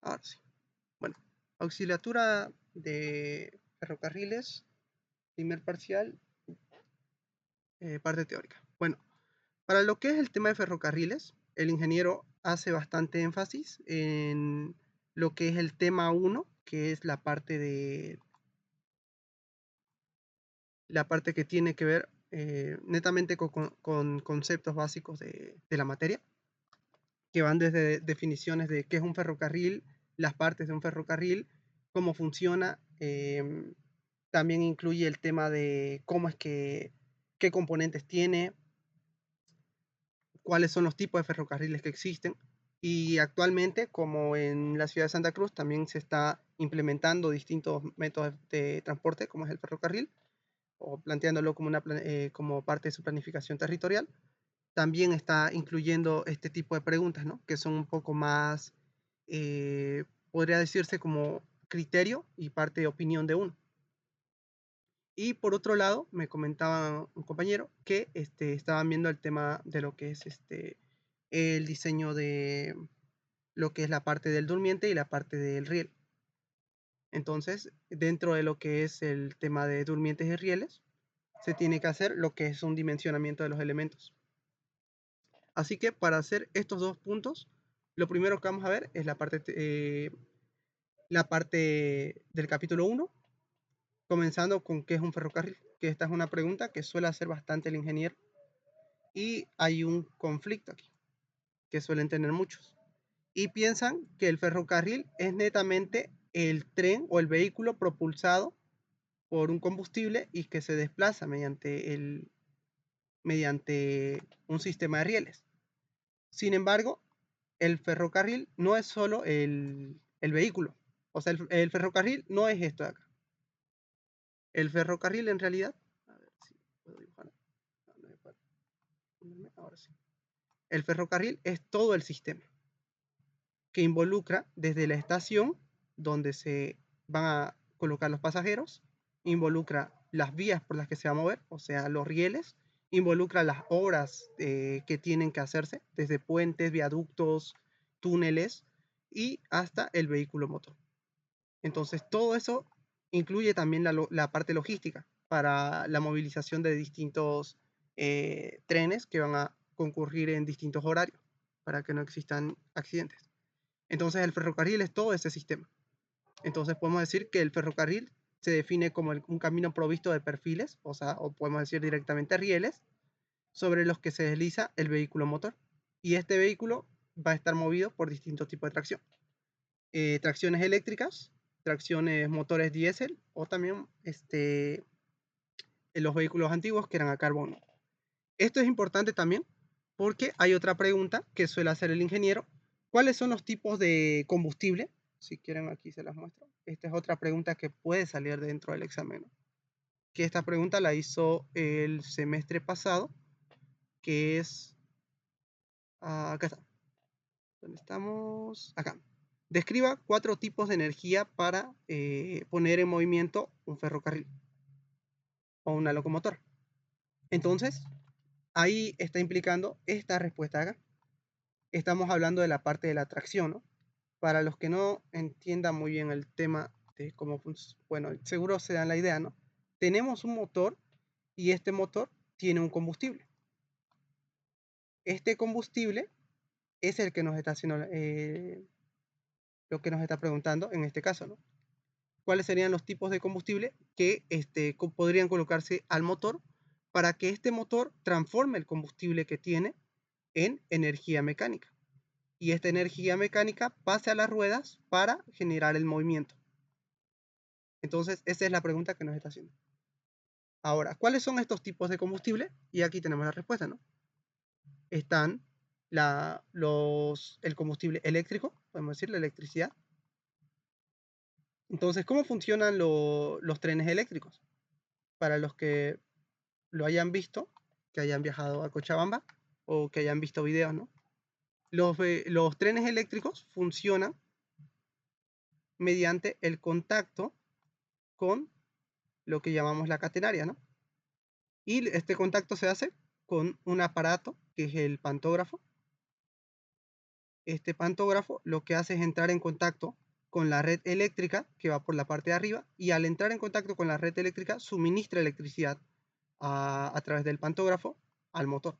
Ahora sí. Bueno, auxiliatura de ferrocarriles, primer parcial, parte teórica. Bueno, para lo que es el tema de ferrocarriles, el ingeniero hace bastante énfasis en lo que es el tema 1, que es la parte que tiene que ver netamente con conceptos básicos de la materia, que van desde definiciones de qué es un ferrocarril, las partes de un ferrocarril, cómo funciona. También incluye el tema de qué componentes tiene, cuáles son los tipos de ferrocarriles que existen. Y actualmente, como en la ciudad de Santa Cruz, también se está implementando distintos métodos de transporte, como es el ferrocarril, o planteándolo como parte de su planificación territorial. También está incluyendo este tipo de preguntas, ¿no? Que son un poco más, podría decirse como criterio y parte de opinión de uno. Y por otro lado, me comentaba un compañero que estaban viendo el tema de lo que es el diseño de lo que es la parte del durmiente y la parte del riel. Entonces, dentro de lo que es el tema de durmientes y rieles, se tiene que hacer lo que es un dimensionamiento de los elementos. Así que para hacer estos dos puntos, lo primero que vamos a ver es la parte del capítulo 1, comenzando con qué es un ferrocarril, que esta es una pregunta que suele hacer bastante el ingeniero y hay un conflicto aquí que suelen tener muchos. Y piensan que el ferrocarril es netamente el tren o el vehículo propulsado por un combustible y que se desplaza mediante un sistema de rieles. Sin embargo, el ferrocarril no es solo el vehículo. O sea, el ferrocarril no es esto de acá. El ferrocarril en realidad, a ver si puedo dibujar. Ahora sí. El ferrocarril es todo el sistema que involucra desde la estación donde se van a colocar los pasajeros, involucra las vías por las que se va a mover, o sea, los rieles, involucra las obras que tienen que hacerse, desde puentes, viaductos, túneles y hasta el vehículo motor. Entonces, todo eso incluye también la parte logística para la movilización de distintos trenes que van a concurrir en distintos horarios para que no existan accidentes. Entonces, el ferrocarril es todo ese sistema. Entonces, podemos decir que el ferrocarril se define como un camino provisto de perfiles, o podemos decir directamente rieles, sobre los que se desliza el vehículo motor. Y este vehículo va a estar movido por distintos tipos de tracción. Tracciones eléctricas, tracciones motores diésel o también en los vehículos antiguos que eran a carbón. Esto es importante también porque hay otra pregunta que suele hacer el ingeniero. ¿Cuáles son los tipos de combustible? Si quieren aquí se las muestro. Esta es otra pregunta que puede salir dentro del examen. Que esta pregunta la hizo el semestre pasado, que es... acá está. ¿Dónde estamos? Acá. Describa 4 tipos de energía para poner en movimiento un ferrocarril o una locomotora. Entonces, ahí está implicando esta respuesta acá. Estamos hablando de la parte de la tracción, ¿no? Para los que no entiendan muy bien el tema de cómo funciona, bueno, seguro se dan la idea, ¿no? Tenemos un motor y este motor tiene un combustible. Este combustible es el que nos está haciendo lo que nos está preguntando en este caso, ¿no? ¿Cuáles serían los tipos de combustible que podrían colocarse al motor para que este motor transforme el combustible que tiene en energía mecánica? Y esta energía mecánica pase a las ruedas para generar el movimiento. Entonces, esa es la pregunta que nos está haciendo. Ahora, ¿cuáles son estos tipos de combustible? Y aquí tenemos la respuesta, ¿no? Están el combustible eléctrico, podemos decir la electricidad. Entonces, ¿cómo funcionan los trenes eléctricos? Para los que lo hayan visto, que hayan viajado a Cochabamba o que hayan visto videos, ¿no? Los trenes eléctricos funcionan mediante el contacto con lo que llamamos la catenaria, ¿no? Y este contacto se hace con un aparato que es el pantógrafo, este pantógrafo lo que hace es entrar en contacto con la red eléctrica que va por la parte de arriba, y al entrar en contacto con la red eléctrica suministra electricidad a través del pantógrafo al motor.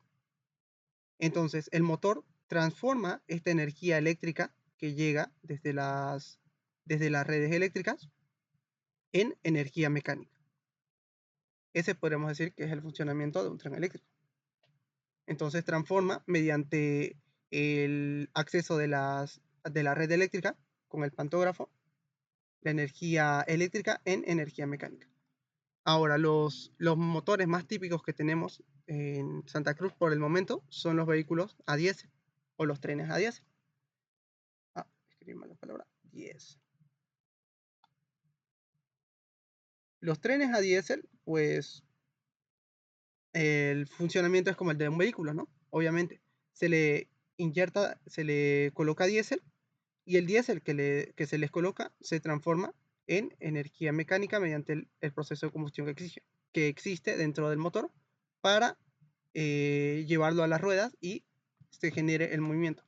Entonces el motor transforma esta energía eléctrica que llega desde las redes eléctricas en energía mecánica. Ese podríamos decir que es el funcionamiento de un tren eléctrico. Entonces transforma mediante el acceso de la red eléctrica con el pantógrafo la energía eléctrica en energía mecánica. Ahora, los motores más típicos que tenemos en Santa Cruz por el momento son los vehículos a diésel o los trenes a diésel. Escribí mal la palabra, diésel. Los trenes a diésel, pues el funcionamiento es como el de un vehículo, ¿no? Obviamente, se le inyecta, se le coloca diésel, y el diésel que se les coloca se transforma en energía mecánica mediante el proceso de combustión que existe dentro del motor para llevarlo a las ruedas y se genere el movimiento.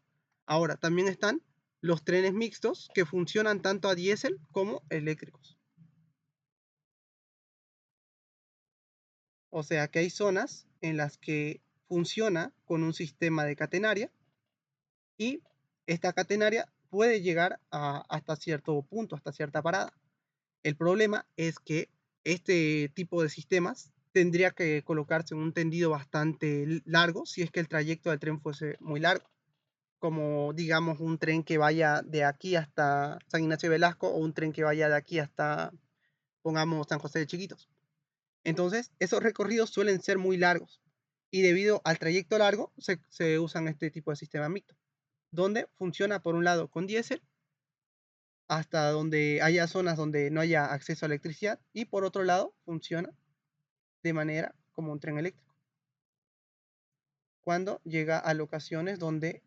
Ahora, también están los trenes mixtos que funcionan tanto a diésel como eléctricos. O sea que hay zonas en las que funciona con un sistema de catenaria, y esta catenaria puede llegar hasta cierto punto, hasta cierta parada. El problema es que este tipo de sistemas tendría que colocarse en un tendido bastante largo si es que el trayecto del tren fuese muy largo, como digamos un tren que vaya de aquí hasta San Ignacio de Velasco, o un tren que vaya de aquí hasta, pongamos, San José de Chiquitos. Entonces, esos recorridos suelen ser muy largos, y debido al trayecto largo se usan este tipo de sistema mixto, donde funciona por un lado con diésel hasta donde haya zonas donde no haya acceso a electricidad, y por otro lado funciona de manera como un tren eléctrico cuando llega a locaciones donde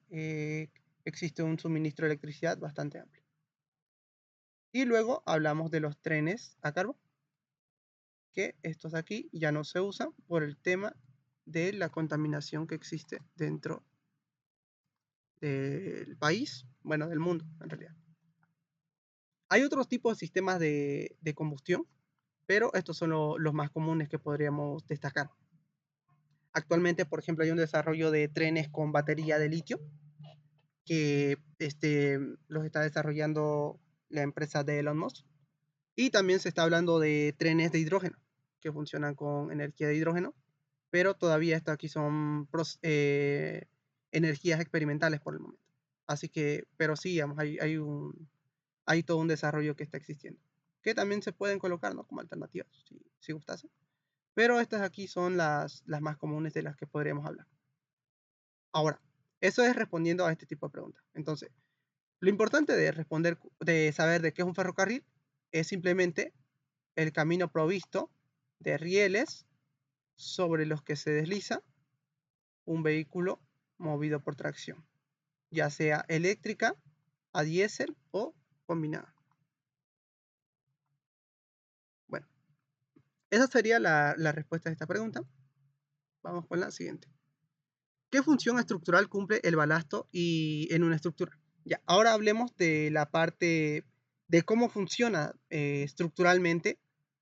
existe un suministro de electricidad bastante amplio. Y luego hablamos de los trenes a carbón, que estos aquí ya no se usan por el tema de la contaminación que existe dentro del país, bueno, del mundo en realidad. Hay otros tipos de sistemas de combustión, pero estos son los más comunes que podríamos destacar. Actualmente, por ejemplo, hay un desarrollo de trenes con batería de litio que los está desarrollando la empresa de Elon Musk. Y también se está hablando de trenes de hidrógeno que funcionan con energía de hidrógeno, pero todavía esto aquí son energías experimentales por el momento. Así que, pero sí, digamos, hay todo un desarrollo que está existiendo, que también se pueden colocar, ¿no?, como alternativas, si gustase. Pero estas aquí son las más comunes de las que podríamos hablar. Ahora, eso es respondiendo a este tipo de preguntas. Entonces, lo importante de saber de qué es un ferrocarril es simplemente el camino provisto de rieles sobre los que se desliza un vehículo movido por tracción, ya sea eléctrica, a diésel o combinada. Bueno, esa sería la respuesta a esta pregunta. Vamos con la siguiente. ¿Qué función estructural cumple el balasto en una estructura? Ya, ahora hablemos de la parte de cómo funciona estructuralmente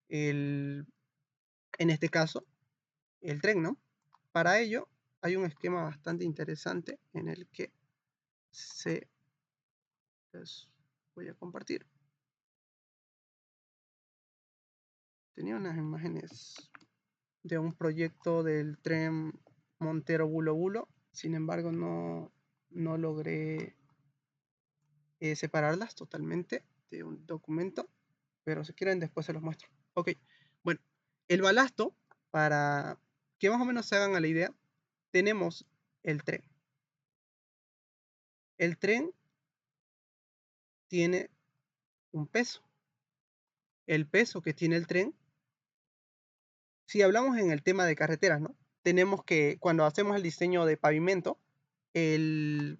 en este caso, el tren, ¿no? Para ello, hay un esquema bastante interesante en el que les voy a compartir. Tenía unas imágenes de un proyecto del tren Montero Bulo Bulo, sin embargo no logré separarlas totalmente de un documento, pero si quieren después se los muestro. Ok, bueno, el balasto, para que más o menos se hagan a la idea, tenemos el tren. El tren tiene un peso. El peso que tiene el tren, si hablamos en el tema de carreteras, ¿no? Tenemos que, cuando hacemos el diseño de pavimento, tenemos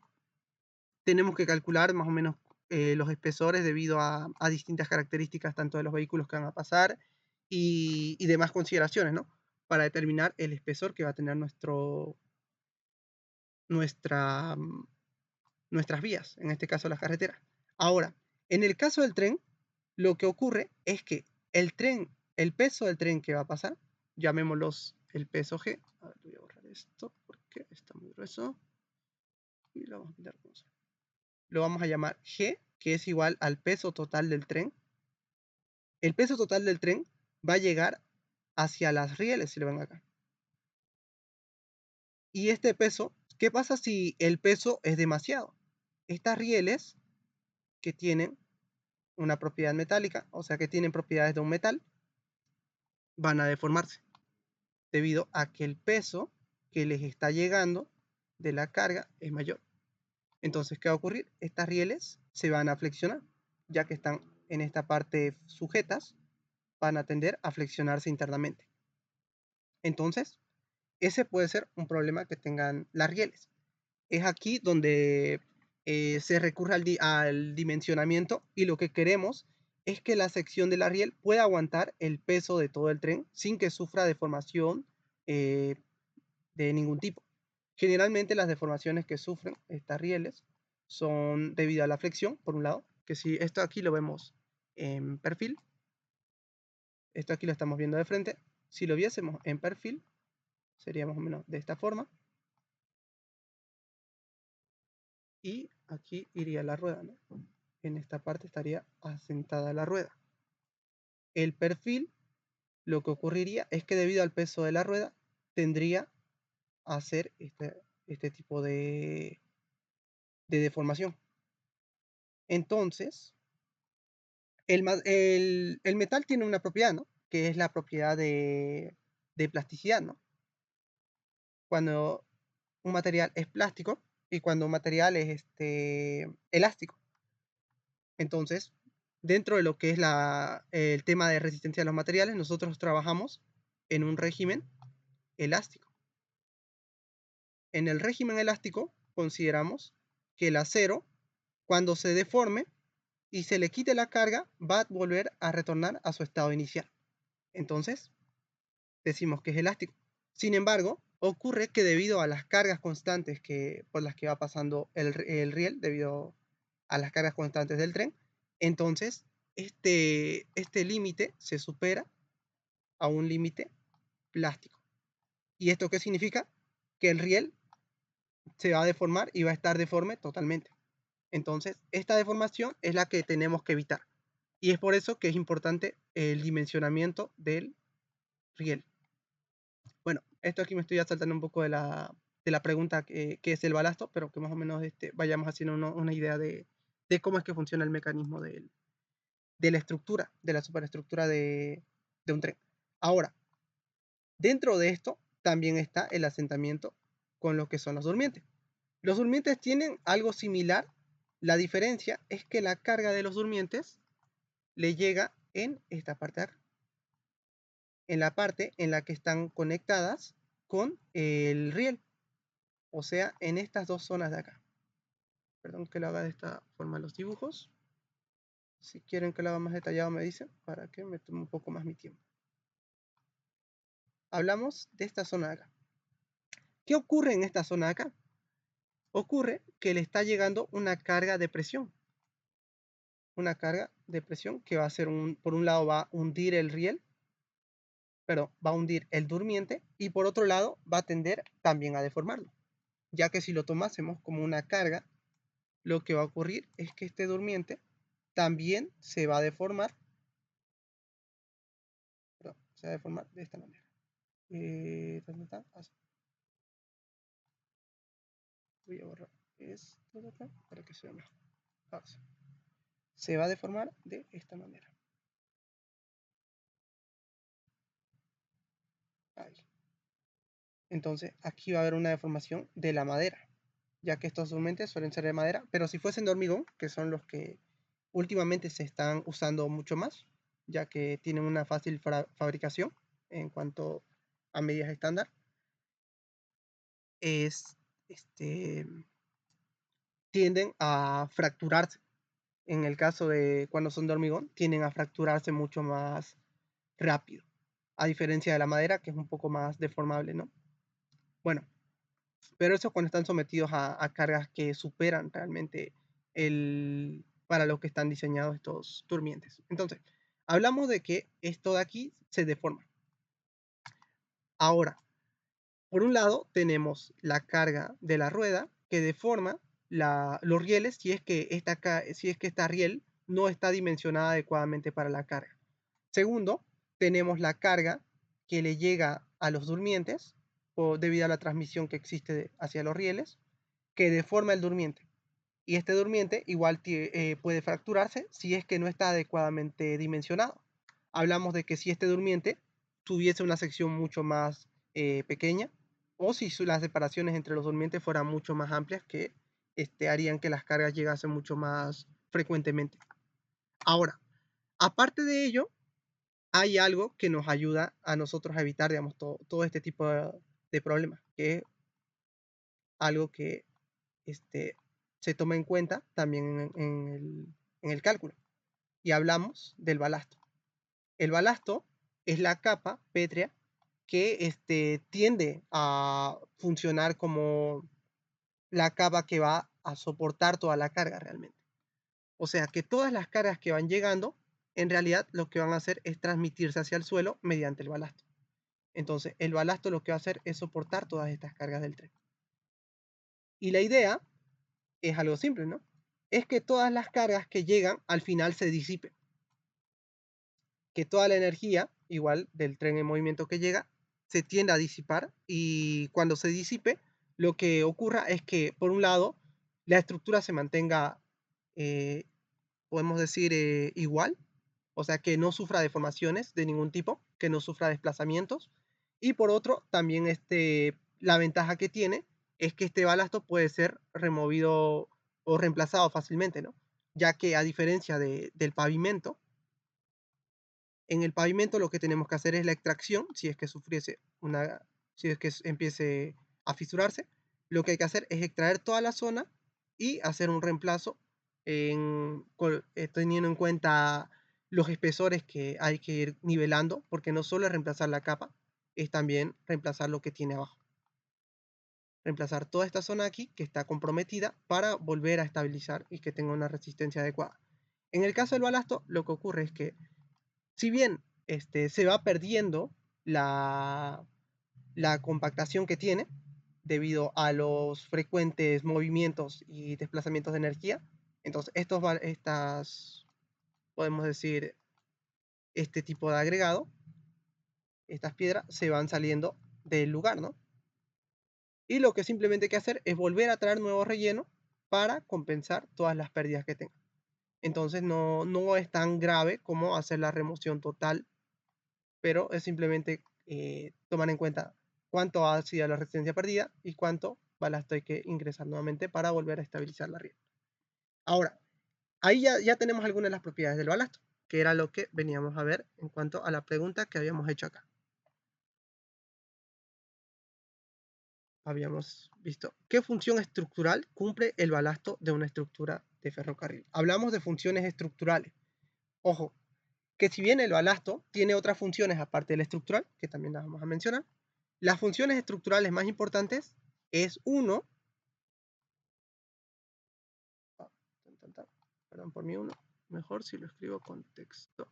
que calcular más o menos los espesores debido a distintas características, tanto de los vehículos que van a pasar y demás consideraciones, ¿no? Para determinar el espesor que va a tener nuestra nuestras vías, en este caso las carreteras. Ahora, en el caso del tren, lo que ocurre es que el tren, el peso del tren que va a pasar, llamémoslos el peso G. A ver, voy a borrar esto porque está muy grueso. Y lo vamos a pintar como sea. Lo vamos a llamar G, que es igual al peso total del tren. El peso total del tren va a llegar hacia las rieles, si lo ven acá. Y este peso, ¿qué pasa si el peso es demasiado? Estas rieles que tienen una propiedad metálica, o sea que tienen propiedades de un metal, van a deformarse debido a que el peso que les está llegando de la carga es mayor. Entonces, ¿qué va a ocurrir? Estas rieles se van a flexionar, ya que están en esta parte sujetas, van a tender a flexionarse internamente. Entonces, ese puede ser un problema que tengan las rieles. Es aquí donde se recurre al dimensionamiento y lo que queremos es que la sección de la riel pueda aguantar el peso de todo el tren sin que sufra deformación eh, de ningún tipo. Generalmente las deformaciones que sufren estas rieles son debido a la flexión, por un lado, que si esto aquí lo vemos en perfil, esto aquí lo estamos viendo de frente, si lo viésemos en perfil, sería más o menos de esta forma, y aquí iría la rueda, ¿no? En esta parte estaría asentada la rueda. El perfil, lo que ocurriría es que debido al peso de la rueda, tendría a hacer este tipo de deformación. Entonces, el metal tiene una propiedad, ¿no? Que es la propiedad de plasticidad, ¿no? Cuando un material es plástico y cuando un material es elástico. Entonces, dentro de lo que es el tema de resistencia a los materiales, nosotros trabajamos en un régimen elástico. En el régimen elástico consideramos que el acero, cuando se deforme y se le quite la carga, va a volver a retornar a su estado inicial. Entonces, decimos que es elástico. Sin embargo, ocurre que debido a las cargas constantes por las que va pasando el riel, debido a las cargas constantes del tren, entonces este límite se supera a un límite plástico. ¿Y esto qué significa? Que el riel se va a deformar y va a estar deforme totalmente. Entonces, esta deformación es la que tenemos que evitar. Y es por eso que es importante el dimensionamiento del riel. Bueno, esto aquí me estoy saltando un poco de la pregunta que es el balasto, pero que más o menos vayamos haciendo una idea de cómo es que funciona el mecanismo de la estructura, de la superestructura de un tren. Ahora, dentro de esto también está el asentamiento con lo que son los durmientes. Los durmientes tienen algo similar. La diferencia es que la carga de los durmientes le llega en esta parte de acá, en la parte en la que están conectadas con el riel, o sea, en estas dos zonas de acá. Perdón que lo haga de esta forma los dibujos. Si quieren que lo haga más detallado me dicen, para que me tome un poco más mi tiempo. Hablamos de esta zona de acá. ¿Qué ocurre en esta zona de acá? Ocurre que le está llegando una carga de presión. Una carga de presión que va a hacer por un lado va a hundir el riel, pero va a hundir el durmiente y por otro lado va a tender también a deformarlo, ya que si lo tomásemos como una carga, lo que va a ocurrir es que este durmiente también se va a deformar, perdón, se va a deformar de esta manera. Así. Voy a borrar esto de acá para que se vea mejor. Así. Se va a deformar de esta manera. Ahí. Entonces aquí va a haber una deformación de la madera, ya que estos durmientes suelen ser de madera, pero si fuesen de hormigón, que son los que últimamente se están usando mucho más, ya que tienen una fácil fabricación en cuanto a medidas estándar, es, tienden a fracturarse. En el caso de cuando son de hormigón, tienden a fracturarse mucho más rápido, a diferencia de la madera, que es un poco más deformable, ¿no? Bueno, Pero eso cuando están sometidos a cargas que superan realmente para lo que están diseñados estos durmientes. Entonces, hablamos de que esto de aquí se deforma. Ahora, por un lado tenemos la carga de la rueda que deforma los rieles si es que esta riel no está dimensionada adecuadamente para la carga. Segundo, tenemos la carga que le llega a los durmientes debido a la transmisión que existe hacia los rieles, que deforma el durmiente. Y este durmiente igual puede fracturarse si es que no está adecuadamente dimensionado. Hablamos de que si este durmiente tuviese una sección mucho más pequeña, o si las separaciones entre los durmientes fueran mucho más amplias, que harían que las cargas llegasen mucho más frecuentemente. Ahora, aparte de ello, hay algo que nos ayuda a nosotros a evitar, digamos, todo este tipo de problemas, que es algo que se toma en cuenta también en el cálculo. Y hablamos del balasto. El balasto es la capa pétrea que tiende a funcionar como la capa que va a soportar toda la carga realmente. O sea que todas las cargas que van llegando, en realidad lo que van a hacer es transmitirse hacia el suelo mediante el balasto. Entonces, el balasto lo que va a hacer es soportar todas estas cargas del tren. Y la idea es algo simple, ¿no? Es que todas las cargas que llegan al final se disipen. Que toda la energía, igual del tren en movimiento que llega, se tiende a disipar y cuando se disipe, lo que ocurra es que, por un lado, la estructura se mantenga, eh, podemos decir, igual, o sea, que no sufra deformaciones de ningún tipo, que no sufra desplazamientos, y por otro, también la ventaja que tiene es que este balasto puede ser removido o reemplazado fácilmente, ¿no? Ya que a diferencia del pavimento, en el pavimento lo que tenemos que hacer es la extracción, si es que empiece a fisurarse, lo que hay que hacer es extraer toda la zona y hacer un reemplazo teniendo en cuenta los espesores que hay que ir nivelando, porque no solo es reemplazar la capa, es también reemplazar lo que tiene abajo. Reemplazar toda esta zona aquí que está comprometida para volver a estabilizar y que tenga una resistencia adecuada. En el caso del balasto, lo que ocurre es que si bien se va perdiendo la compactación que tiene debido a los frecuentes movimientos y desplazamientos de energía, entonces podemos decir, este tipo de agregado, estas piedras se van saliendo del lugar, ¿no? Y lo que simplemente hay que hacer es volver a traer nuevo relleno para compensar todas las pérdidas que tenga. Entonces no es tan grave como hacer la remoción total, pero es simplemente tomar en cuenta cuánto ha sido la resistencia perdida y cuánto balasto hay que ingresar nuevamente para volver a estabilizar la riel. Ahora, ahí ya tenemos algunas de las propiedades del balasto, que era lo que veníamos a ver en cuanto a la pregunta que habíamos hecho acá. Habíamos visto qué función estructural cumple el balasto de una estructura de ferrocarril. Hablamos de funciones estructurales. Ojo, que si bien el balasto tiene otras funciones aparte de la estructural, que también las vamos a mencionar, las funciones estructurales más importantes es uno, perdón por mi uno, mejor si lo escribo con texto.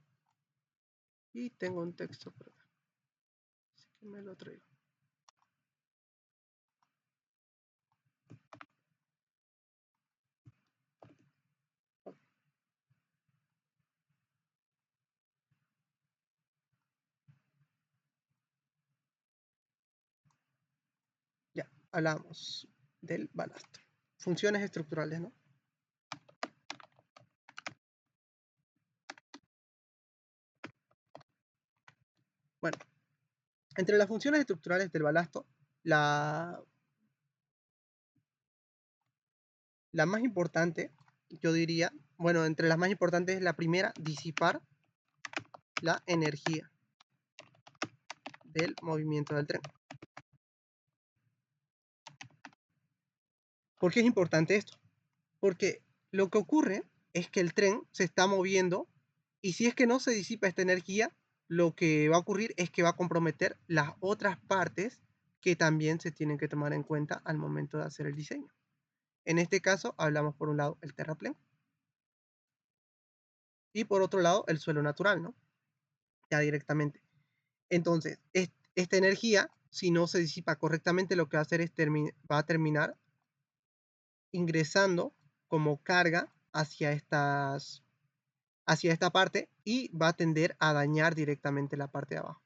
Y tengo un texto por acá, así que me lo traigo. Ya, hablamos del balasto. Funciones estructurales, ¿no? Bueno, entre las funciones estructurales del balasto, la más importante, yo diría, bueno, entre las más importantes es la primera, disipar la energía del movimiento del tren. ¿Por qué es importante esto? Porque lo que ocurre es que el tren se está moviendo y si es que no se disipa esta energía, lo que va a ocurrir es que va a comprometer las otras partes que también se tienen que tomar en cuenta al momento de hacer el diseño. En este caso, hablamos por un lado el terraplén y por otro lado el suelo natural, ¿no? Ya directamente. Entonces, esta energía, si no se disipa correctamente, lo que va a hacer es va a terminar ingresando como carga hacia esta parte y va a tender a dañar directamente la parte de abajo.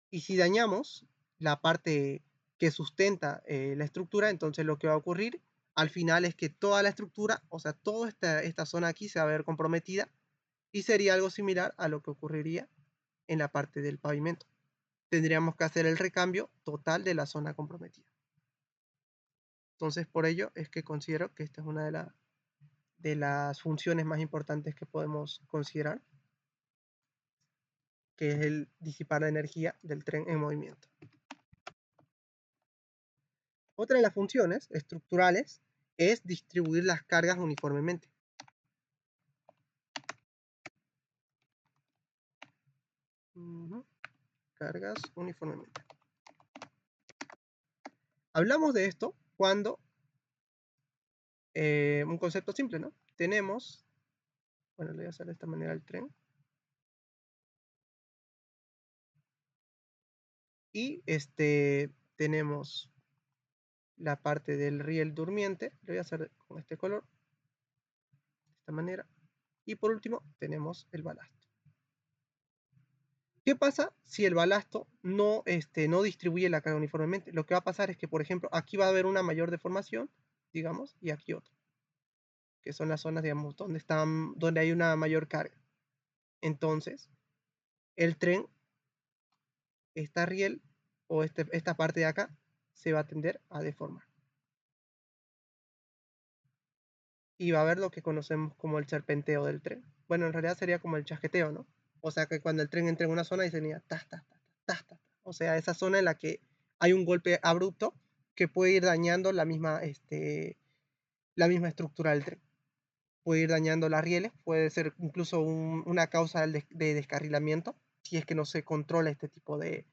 Y si dañamos la parte que sustenta la estructura, entonces lo que va a ocurrir al final es que toda la estructura, o sea, toda esta zona aquí se va a ver comprometida y sería algo similar a lo que ocurriría en la parte del pavimento. Tendríamos que hacer el recambio total de la zona comprometida. Entonces, por ello es que considero que esta es una de las funciones más importantes que podemos considerar, que es el disipar la energía del tren en movimiento. Otra de las funciones estructurales es distribuir las cargas uniformemente. Cargas uniformemente. Hablamos de esto cuando, un concepto simple, ¿no? Tenemos, bueno, le voy a hacer de esta manera el tren. Y tenemos la parte del riel durmiente, lo voy a hacer con este color, de esta manera. Y por último tenemos el balasto. ¿Qué pasa si el balasto no distribuye la carga uniformemente? Lo que va a pasar es que, por ejemplo, aquí va a haber una mayor deformación, digamos, y aquí otra, que son las zonas, digamos, donde hay una mayor carga. Entonces, el tren, esta riel o esta parte de acá, se va a tender a deformar. Y va a haber lo que conocemos como el serpenteo del tren. Bueno, en realidad sería como el chasqueteo, ¿no? O sea, que cuando el tren entra en una zona y se tas, tas, tas, tas, tas. O sea, esa zona en la que hay un golpe abrupto que puede ir dañando la misma estructura del tren. Puede ir dañando las rieles, puede ser incluso una causa de descarrilamiento si es que no se controla este tipo de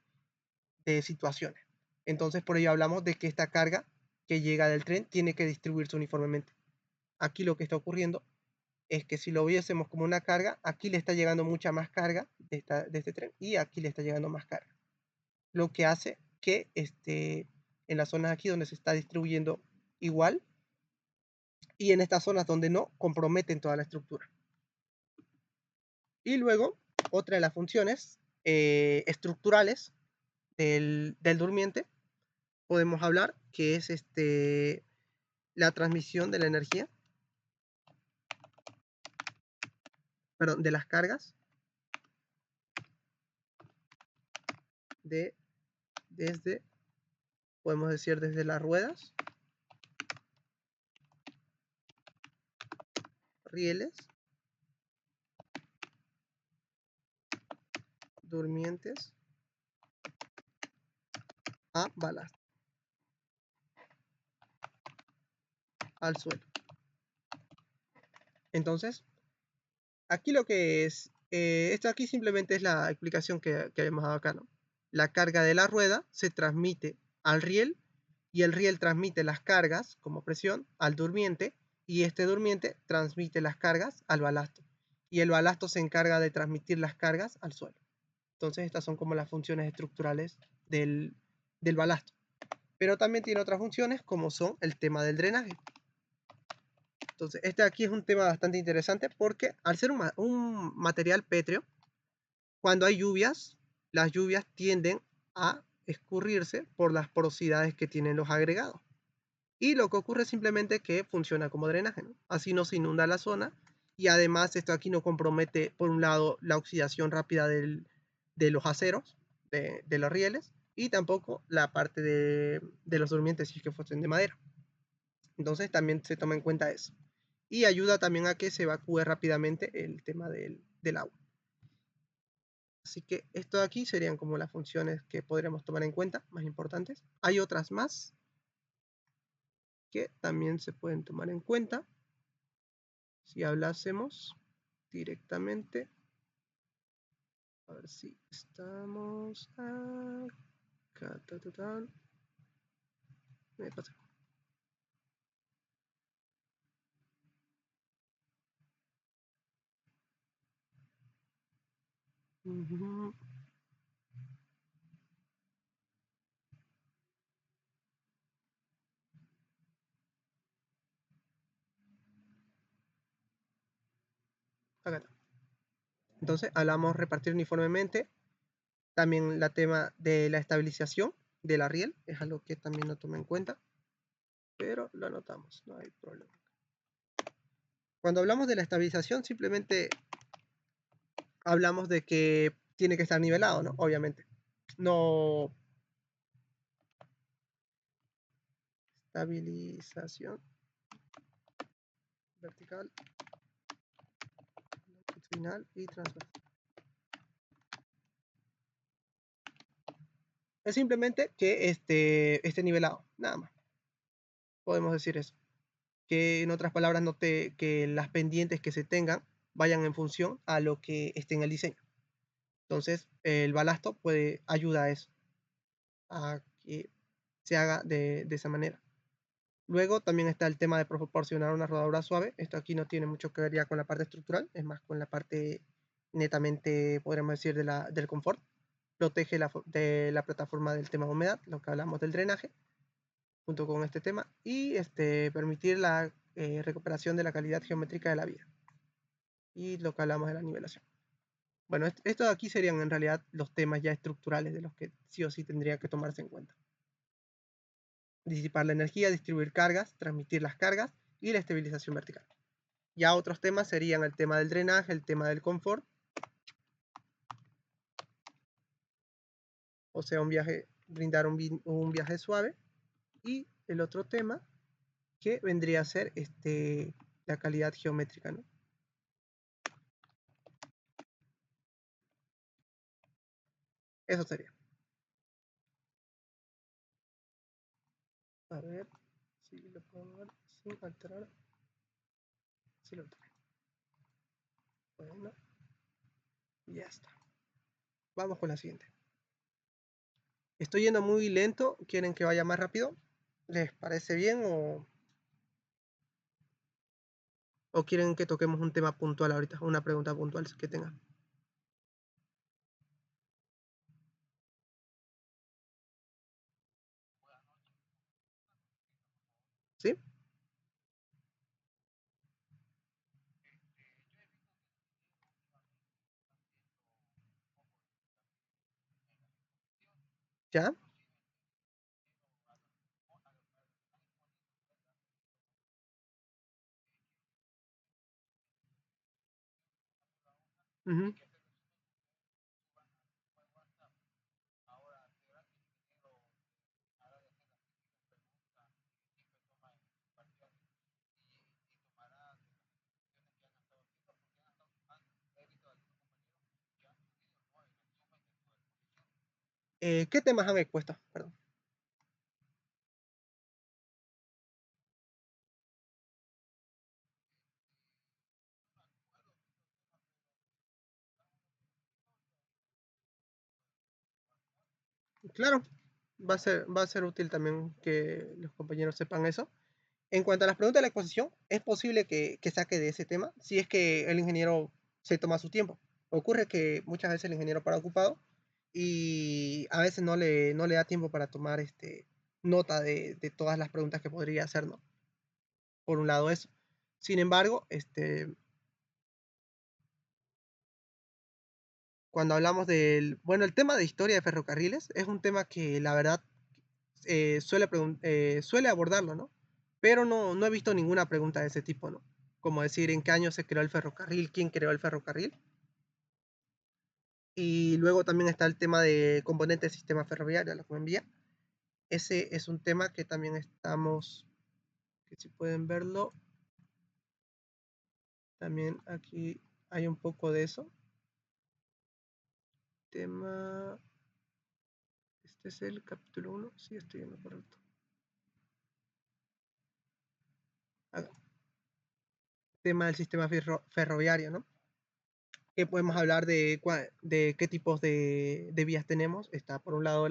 situaciones. Entonces, por ello hablamos de que esta carga que llega del tren tiene que distribuirse uniformemente. Aquí lo que está ocurriendo es que si lo viésemos como una carga, aquí le está llegando mucha más carga de este tren y aquí le está llegando más carga. Lo que hace que en las zonas aquí donde se está distribuyendo igual y en estas zonas donde no, comprometen toda la estructura. Y luego, otra de las funciones estructurales del durmiente, podemos hablar que es la transmisión de la energía, perdón, de las cargas desde, podemos decir, desde las ruedas, rieles, durmientes a balasto, al suelo. Entonces, aquí lo que es, esto aquí simplemente es la explicación que habíamos dado acá, ¿no? La carga de la rueda se transmite al riel y el riel transmite las cargas como presión al durmiente y este durmiente transmite las cargas al balasto y el balasto se encarga de transmitir las cargas al suelo. Entonces estas son como las funciones estructurales del balasto. Pero también tiene otras funciones como son el tema del drenaje. Entonces, este aquí es un tema bastante interesante porque al ser un material pétreo, cuando hay lluvias, las lluvias tienden a escurrirse por las porosidades que tienen los agregados. Y lo que ocurre es simplemente que funciona como drenaje, ¿no? Así no se inunda la zona y además esto aquí no compromete, por un lado, la oxidación rápida de los aceros, de los rieles, y tampoco la parte de los durmientes si es que fuesen de madera. Entonces también se toma en cuenta eso. Y ayuda también a que se evacúe rápidamente el tema del agua. Así que esto de aquí serían como las funciones que podríamos tomar en cuenta, más importantes. Hay otras más que también se pueden tomar en cuenta si hablásemos directamente. A ver si estamos acá. Acá, ta, ta, ta. Me pasé. Ujú. Acá está. Entonces, hablamos repartir uniformemente. También la tema de la estabilización de la riel es algo que también no tomé en cuenta, pero lo anotamos, no hay problema. Cuando hablamos de la estabilización, simplemente hablamos de que tiene que estar nivelado, ¿no? Obviamente. No. Estabilización vertical, longitudinal y transversal. Es simplemente que esté nivelado, nada más. Podemos decir eso. Que en otras palabras, que las pendientes que se tengan vayan en función a lo que esté en el diseño. Entonces, el balasto ayuda a eso, a que se haga de esa manera. Luego también está el tema de proporcionar una rodadura suave. Esto aquí no tiene mucho que ver ya con la parte estructural, es más con la parte netamente, podríamos decir, del confort. Protege de la plataforma del tema de humedad, lo que hablamos del drenaje, junto con este tema, y permitir la recuperación de la calidad geométrica de la vía. Y lo que hablamos de la nivelación. Bueno, esto de aquí serían en realidad los temas ya estructurales de los que sí o sí tendría que tomarse en cuenta. Disipar la energía, distribuir cargas, transmitir las cargas y la estabilización vertical. Ya otros temas serían el tema del drenaje, el tema del confort, o sea, brindar un viaje suave, y el otro tema que vendría a ser la calidad geométrica, ¿no? Eso sería. A ver si lo puedo ver sin alterar. Sí lo alteré. Bueno, ya está. Vamos con la siguiente. Estoy yendo muy lento. ¿Quieren que vaya más rápido? ¿Les parece bien o quieren que toquemos un tema puntual ahorita? Una pregunta puntual que tengan. ¿Sí? ¿Ya? Ujú. ¿Qué temas han expuesto? Perdón. Claro, va a ser útil también que los compañeros sepan eso. En cuanto a las preguntas de la exposición, es posible que saque de ese tema si es que el ingeniero se toma su tiempo. Ocurre que muchas veces el ingeniero para ocupado y a veces no le da tiempo para tomar nota de todas las preguntas que podría hacer, ¿no? Por un lado eso. Sin embargo, cuando hablamos bueno, el tema de historia de ferrocarriles es un tema que la verdad suele abordarlo, ¿no? Pero no he visto ninguna pregunta de ese tipo, ¿no? Como decir en qué año se creó el ferrocarril, quién creó el ferrocarril. Y luego también está el tema de componentes del sistema ferroviario, lo que me envía. Ese es un tema que también estamos, que si pueden verlo, también aquí hay un poco de eso. Tema, este es el capítulo 1, sí, estoy en lo correcto. Ah, tema del sistema ferroviario, ¿no? Que podemos hablar de qué tipos de vías tenemos. Está por un lado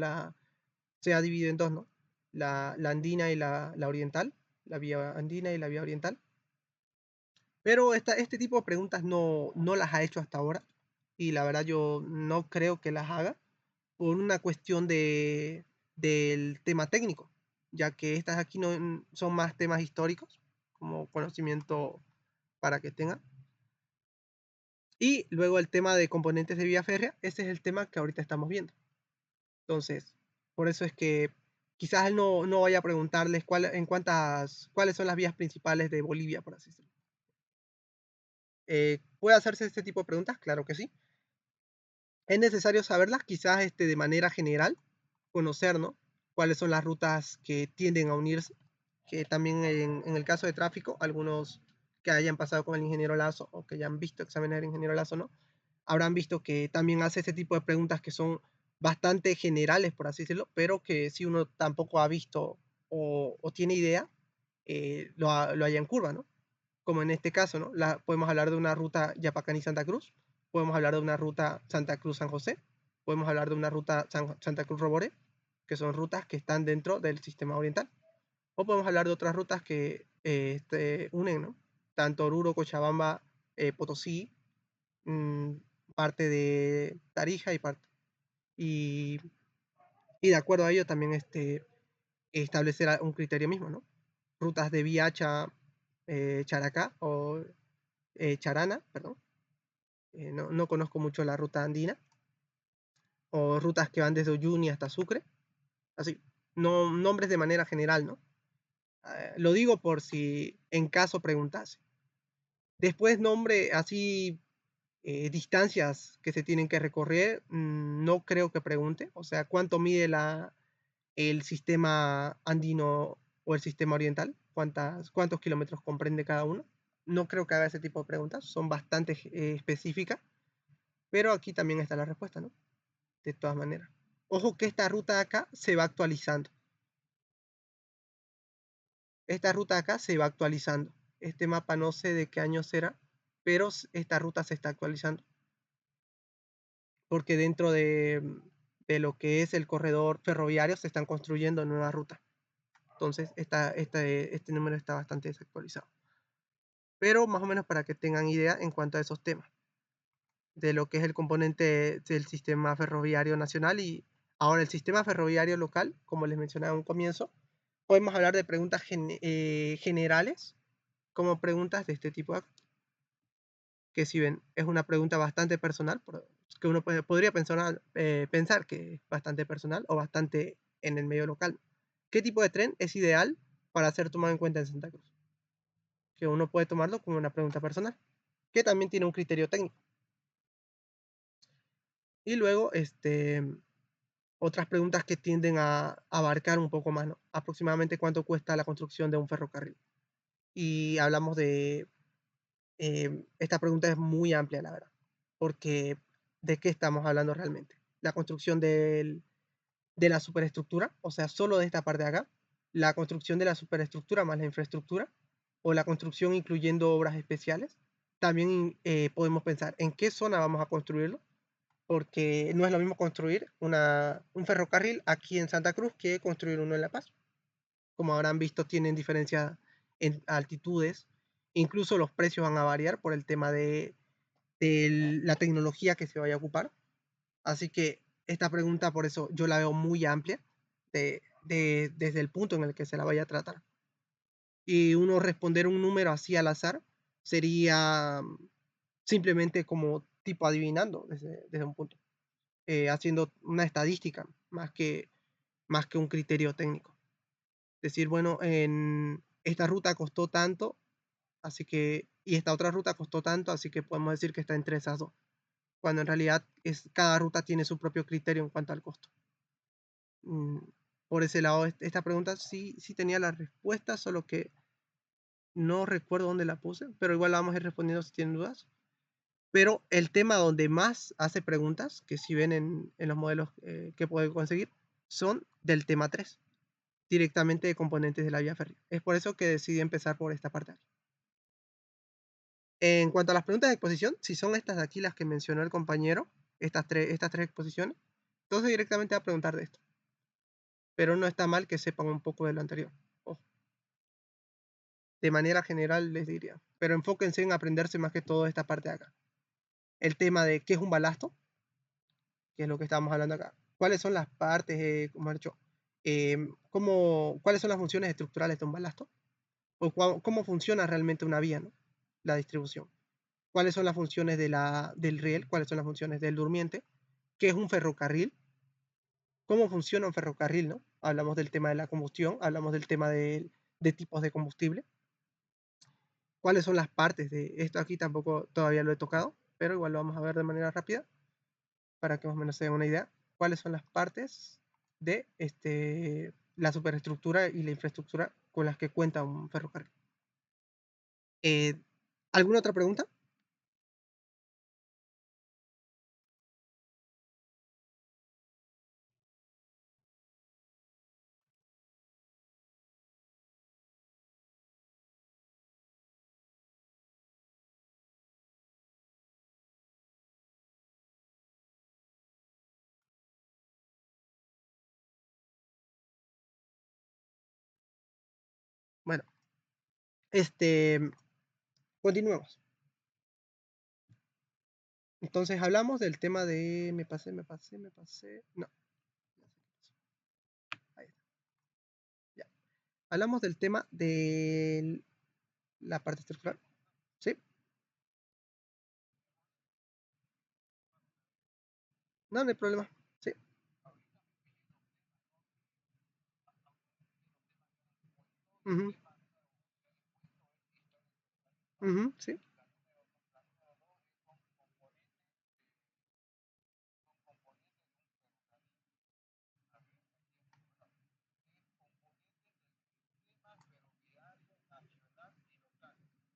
se ha dividido en dos, ¿no? La andina y la oriental, la vía andina y la vía oriental. Pero este tipo de preguntas no las ha hecho hasta ahora y la verdad yo no creo que las haga por una cuestión del tema técnico, ya que estas aquí no, son más temas históricos, como conocimiento para que tengan. Y luego el tema de componentes de vía férrea, ese es el tema que ahorita estamos viendo. Entonces, por eso es que quizás él no vaya a preguntarles cuáles son las vías principales de Bolivia, por así decirlo. ¿Puede hacerse este tipo de preguntas? Claro que sí. Es necesario saberlas, quizás de manera general, conocer, ¿no? Cuáles son las rutas que tienden a unirse, que también en el caso de tráfico, algunos que hayan pasado con el ingeniero Lazo o que hayan visto examinar el ingeniero Lazo, ¿no? Habrán visto que también hace ese tipo de preguntas que son bastante generales, por así decirlo, pero que si uno tampoco ha visto o tiene idea, lo haya en curva, ¿no? Como en este caso, ¿no? Podemos hablar de una ruta Yapacaní-Santa Cruz, podemos hablar de una ruta Santa Cruz-San José, podemos hablar de una ruta Santa Cruz-Roboré, que son rutas que están dentro del sistema oriental. O podemos hablar de otras rutas que unen, ¿no? Tanto Oruro, Cochabamba, Potosí, mm, parte de Tarija y, y de acuerdo a ello también establecer un criterio mismo, ¿no? Rutas de Viacha, Characá o Charana, perdón. No conozco mucho la ruta andina. O rutas que van desde Uyuni hasta Sucre. Así, no, nombres de manera general, ¿no? Lo digo por si en caso preguntase. Después nombre así, distancias que se tienen que recorrer, no creo que pregunte. O sea, ¿cuánto mide el sistema andino o el sistema oriental? ¿Cuántos kilómetros comprende cada uno? No creo que haga ese tipo de preguntas. Son bastante específicas. Pero aquí también está la respuesta, ¿no? De todas maneras. Ojo que esta ruta de acá se va actualizando. Esta ruta de acá se va actualizando. Este mapa no sé de qué año será, pero esta ruta se está actualizando. Porque dentro de lo que es el corredor ferroviario se están construyendo nuevas rutas. Entonces, este número está bastante desactualizado. Pero más o menos para que tengan idea en cuanto a esos temas, de lo que es el componente del sistema ferroviario nacional y ahora el sistema ferroviario local, como les mencionaba en un comienzo, podemos hablar de preguntas generales como preguntas de este tipo, que si ven, es una pregunta bastante personal, que uno podría pensar que es bastante personal o bastante en el medio local. ¿Qué tipo de tren es ideal para ser tomado en cuenta en Santa Cruz? Que uno puede tomarlo como una pregunta personal, que también tiene un criterio técnico. Y luego, otras preguntas que tienden a abarcar un poco más, ¿no? Aproximadamente cuánto cuesta la construcción de un ferrocarril. Y hablamos esta pregunta es muy amplia, la verdad, porque ¿de qué estamos hablando realmente? La construcción de la superestructura, o sea, solo de esta parte de acá, la construcción de la superestructura más la infraestructura, o la construcción incluyendo obras especiales. También podemos pensar en qué zona vamos a construirlo, porque no es lo mismo construir un ferrocarril aquí en Santa Cruz que construir uno en La Paz. Como habrán visto, tienen diferencia en altitudes, incluso los precios van a variar por el tema de la tecnología que se vaya a ocupar. Así que esta pregunta, por eso yo la veo muy amplia desde el punto en el que se la vaya a tratar. Y uno responder un número así al azar sería simplemente como tipo adivinando desde un punto, haciendo una estadística más que un criterio técnico. Decir, bueno, en esta ruta costó tanto, así que, y esta otra ruta costó tanto, así que podemos decir que está entre esas dos, cuando en realidad cada ruta tiene su propio criterio en cuanto al costo. Mm, por ese lado, esta pregunta sí tenía la respuesta, solo que no recuerdo dónde la puse, pero igual la vamos a ir respondiendo si tienen dudas. Pero el tema donde más hace preguntas, que si ven en los modelos que pueden conseguir, son del tema 3 directamente de componentes de la vía férrea. Es por eso que decidí empezar por esta parte. En cuanto a las preguntas de exposición, si son estas de aquí las que mencionó el compañero, estas tres exposiciones, entonces directamente va a preguntar de esto. pero no está mal que sepan un poco de lo anterior. Ojo. De manera general les diría, pero enfóquense en aprenderse más que todo esta parte de acá. El tema de qué es un balasto, que es lo que estábamos hablando acá. ¿Cuáles son las partes, como he dicho, cuáles son las funciones estructurales de un balasto? O cómo funciona realmente una vía, ¿no? La distribución. ¿Cuáles son las funciones del riel? ¿Cuáles son las funciones del durmiente? ¿Qué es un ferrocarril? ¿Cómo funciona un ferrocarril, no? Hablamos del tema de la combustión, hablamos del tema de tipos de combustible. ¿Cuáles son las partes de esto? Aquí tampoco todavía lo he tocado, pero igual lo vamos a ver de manera rápida para que más o menos se den una idea. ¿Cuáles son las partes de la superestructura y la infraestructura con las que cuenta un ferrocarril? Eh, ¿Alguna otra pregunta? Bueno, continuemos. Entonces hablamos del tema de... Me pasé. No. Ahí está. Ya. Hablamos del tema de la parte estructural. ¿Sí? No, no hay problema. Sí. Ujú, ujú, sí.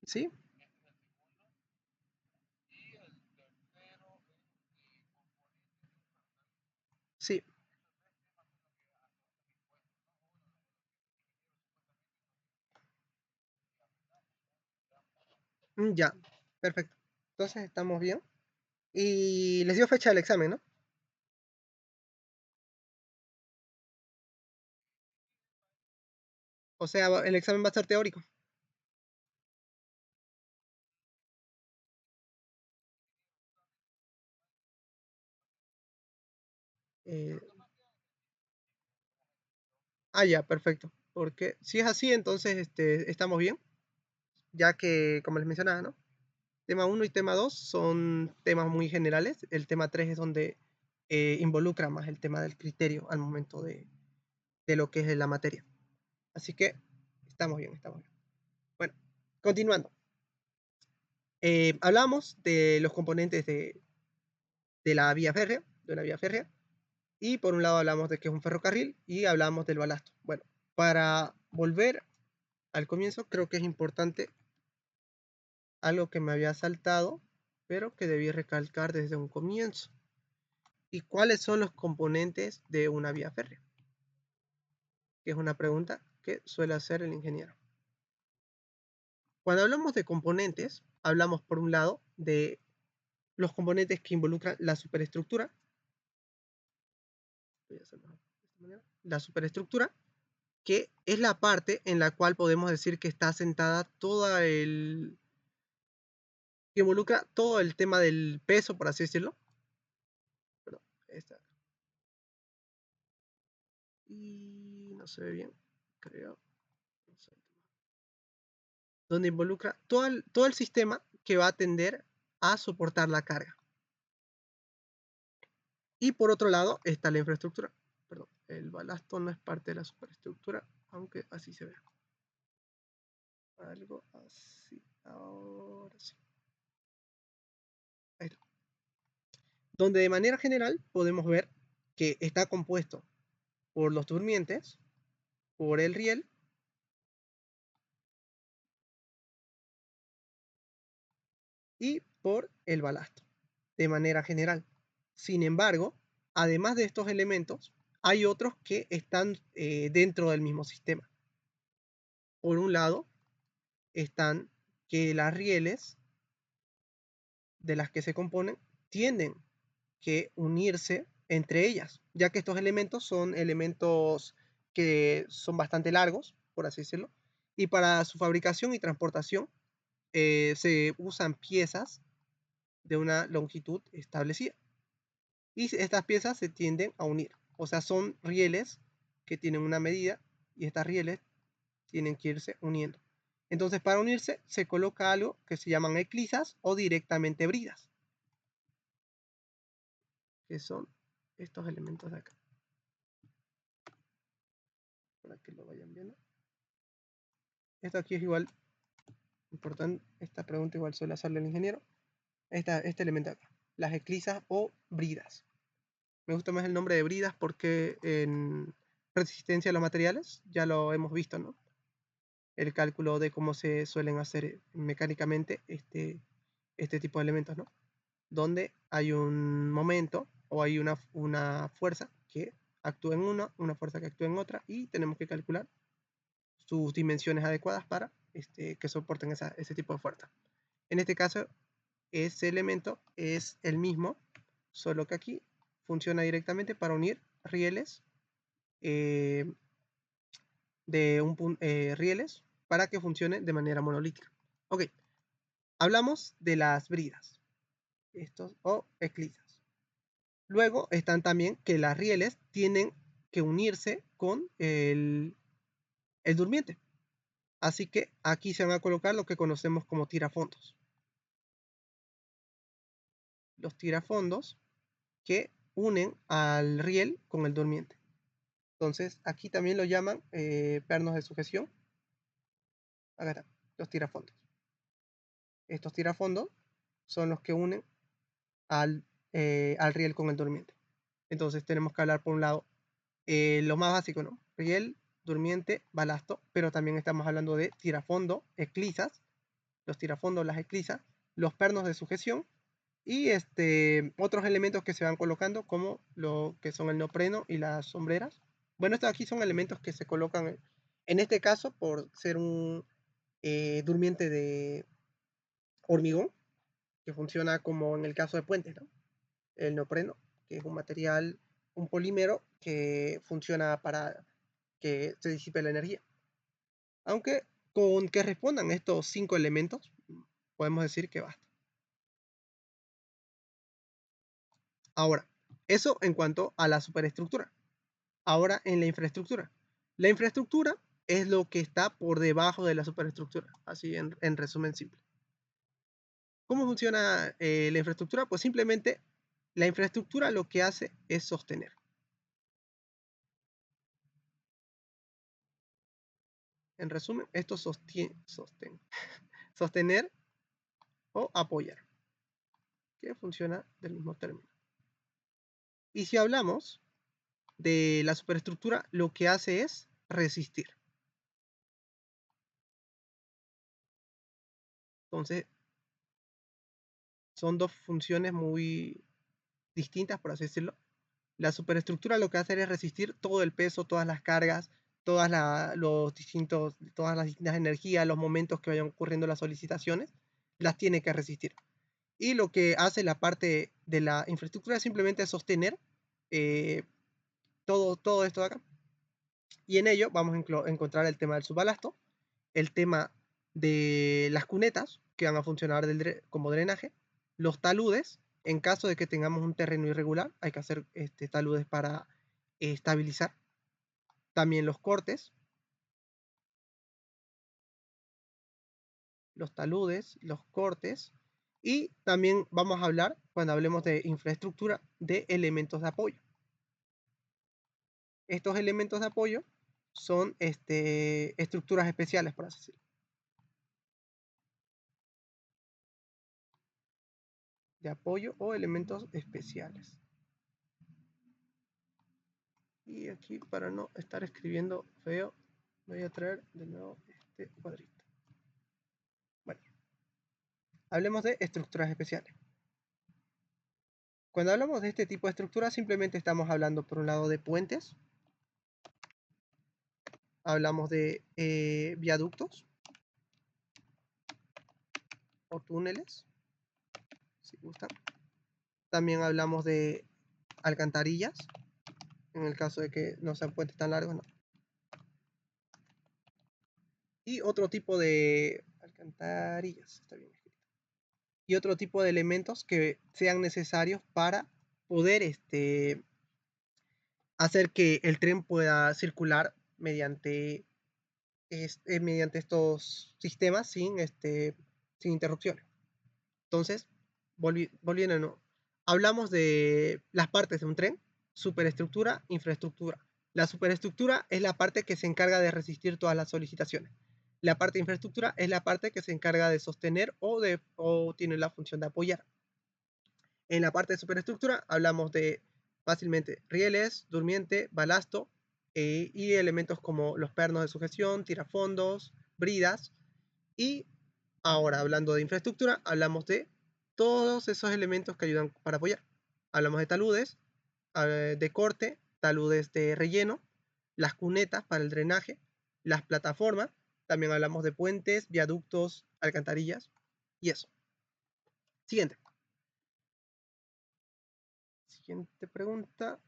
Sí. Sí. Ya. Perfecto. Entonces estamos bien. Y les dio fecha del examen, ¿no? O sea, el examen va a ser teórico. Eh, ya, perfecto. Porque si es así, entonces estamos bien, ya que, como les mencionaba, ¿no? Tema uno y tema 2 son temas muy generales. El tema 3 es donde involucra más el tema del criterio al momento de lo que es la materia. Así que estamos bien, estamos bien. Bueno, continuando. Hablamos de los componentes de la vía férrea, de una vía férrea, y por un lado hablamos de que es un ferrocarril y hablamos del balasto. Bueno, para volver al comienzo, creo que es importante algo que me había saltado, pero que debí recalcar desde un comienzo. ¿Y cuáles son los componentes de una vía férrea? Que es una pregunta que suele hacer el ingeniero. Cuando hablamos de componentes, hablamos por un lado de los componentes que involucran la superestructura. Voy a hacerlo de esta manera. La superestructura, que es la parte en la cual podemos decir que está asentada que involucra todo el tema del peso, por así decirlo. Perdón, esta. Y no se ve bien, creo. No sé. Donde involucra todo el sistema que va a tender a soportar la carga. Y por otro lado está la infraestructura. Perdón, el balasto no es parte de la superestructura, aunque así se ve. Algo así. Ahora sí. Ahí está. Donde de manera general podemos ver que está compuesto por los durmientes, por el riel y por el balasto, de manera general. Sin embargo, además de estos elementos, hay otros que están dentro del mismo sistema. Por un lado, están que las rieles de las que se componen tienen que unirse entre ellas, ya que estos elementos son elementos que son bastante largos, por así decirlo, y para su fabricación y transportación se usan piezas de una longitud establecida. Y estas piezas se tienden a unir. O sea, son rieles que tienen una medida y estas rieles tienen que irse uniendo. Entonces, para unirse se coloca algo que se llaman eclisas o directamente bridas, que son estos elementos de acá. Para que lo vayan viendo. Esto aquí es igual, importante, esta pregunta igual suele hacerle el ingeniero. Este elemento de acá, las eclisas o bridas. Me gusta más el nombre de bridas porque en resistencia a los materiales ya lo hemos visto, ¿no? El cálculo de cómo se suelen hacer mecánicamente este tipo de elementos, ¿no? Donde hay un momento o hay una fuerza que actúa en una fuerza que actúa en otra y tenemos que calcular sus dimensiones adecuadas para que soporten ese tipo de fuerza. En este caso, ese elemento es el mismo, solo que aquí funciona directamente para unir rieles rieles para que funcione de manera monolítica. Ok, hablamos de las bridas, estos o eclisas. Luego están también que las rieles tienen que unirse con el durmiente. Así que aquí se van a colocar lo que conocemos como tirafondos. Los tirafondos que unen al riel con el durmiente. Entonces, aquí también lo llaman pernos de sujeción. Acá están, los tirafondos. Estos tirafondos son los que unen al riel con el durmiente. Entonces, tenemos que hablar por un lado lo más básico, ¿no? Riel, durmiente, balasto, pero también estamos hablando de tirafondo, eclisas, los tirafondos, las eclisas, los pernos de sujeción y otros elementos que se van colocando como lo que son el neopreno y las sombreras. Bueno, estos aquí son elementos que se colocan en este caso por ser un durmiente de hormigón que funciona como en el caso de puentes, ¿no? El neopreno, que es un material, un polímero que funciona para que se disipe la energía. Aunque con que respondan estos 5 elementos, podemos decir que basta. Ahora, eso en cuanto a la superestructura. Ahora en la infraestructura. La infraestructura es lo que está por debajo de la superestructura, así en resumen simple. ¿Cómo funciona la infraestructura? Pues simplemente la infraestructura lo que hace es sostener. En resumen, esto sostener o apoyar, que funciona del mismo término. Y si hablamos de la superestructura, lo que hace es resistir. Entonces, son dos funciones muy distintas, por así decirlo. La superestructura lo que hace es resistir todo el peso, todas las cargas, todas las distintas energías, los momentos que vayan ocurriendo las solicitaciones, las tiene que resistir. Y lo que hace la parte de la infraestructura es simplemente sostener todo esto de acá. Y en ello vamos a encontrar el tema del subbalasto, el tema de las cunetas, que van a funcionar como drenaje, los taludes, en caso de que tengamos un terreno irregular, hay que hacer taludes para estabilizar. También los cortes, los taludes, los cortes. Y también vamos a hablar, cuando hablemos de infraestructura, de elementos de apoyo. Estos elementos de apoyo son estructuras especiales, por así decirlo. De apoyo o elementos especiales. Y aquí, para no estar escribiendo feo, voy a traer de nuevo este cuadrito. Bueno, hablemos de estructuras especiales. Cuando hablamos de este tipo de estructuras, simplemente estamos hablando por un lado de puentes, hablamos de viaductos o túneles, si gustan. También hablamos de alcantarillas, en el caso de que no sean puentes tan largos, ¿no? y otro tipo de alcantarillas, está bien escrito, y otro tipo de elementos que sean necesarios para poder hacer que el tren pueda circular mediante estos sistemas sin interrupciones. Entonces, volviendo, ¿no? Hablamos de las partes de un tren: superestructura, infraestructura. La superestructura es la parte que se encarga de resistir todas las solicitaciones. La parte de infraestructura es la parte que se encarga de sostener o tiene la función de apoyar. En la parte de superestructura hablamos de fácilmente rieles, durmiente, balasto y elementos como los pernos de sujeción, tirafondos, bridas. Y ahora, hablando de infraestructura, hablamos de todos esos elementos que ayudan para apoyar. Hablamos de taludes, de corte, taludes de relleno, las cunetas para el drenaje, las plataformas. También hablamos de puentes, viaductos, alcantarillas y eso. Siguiente. Siguiente pregunta.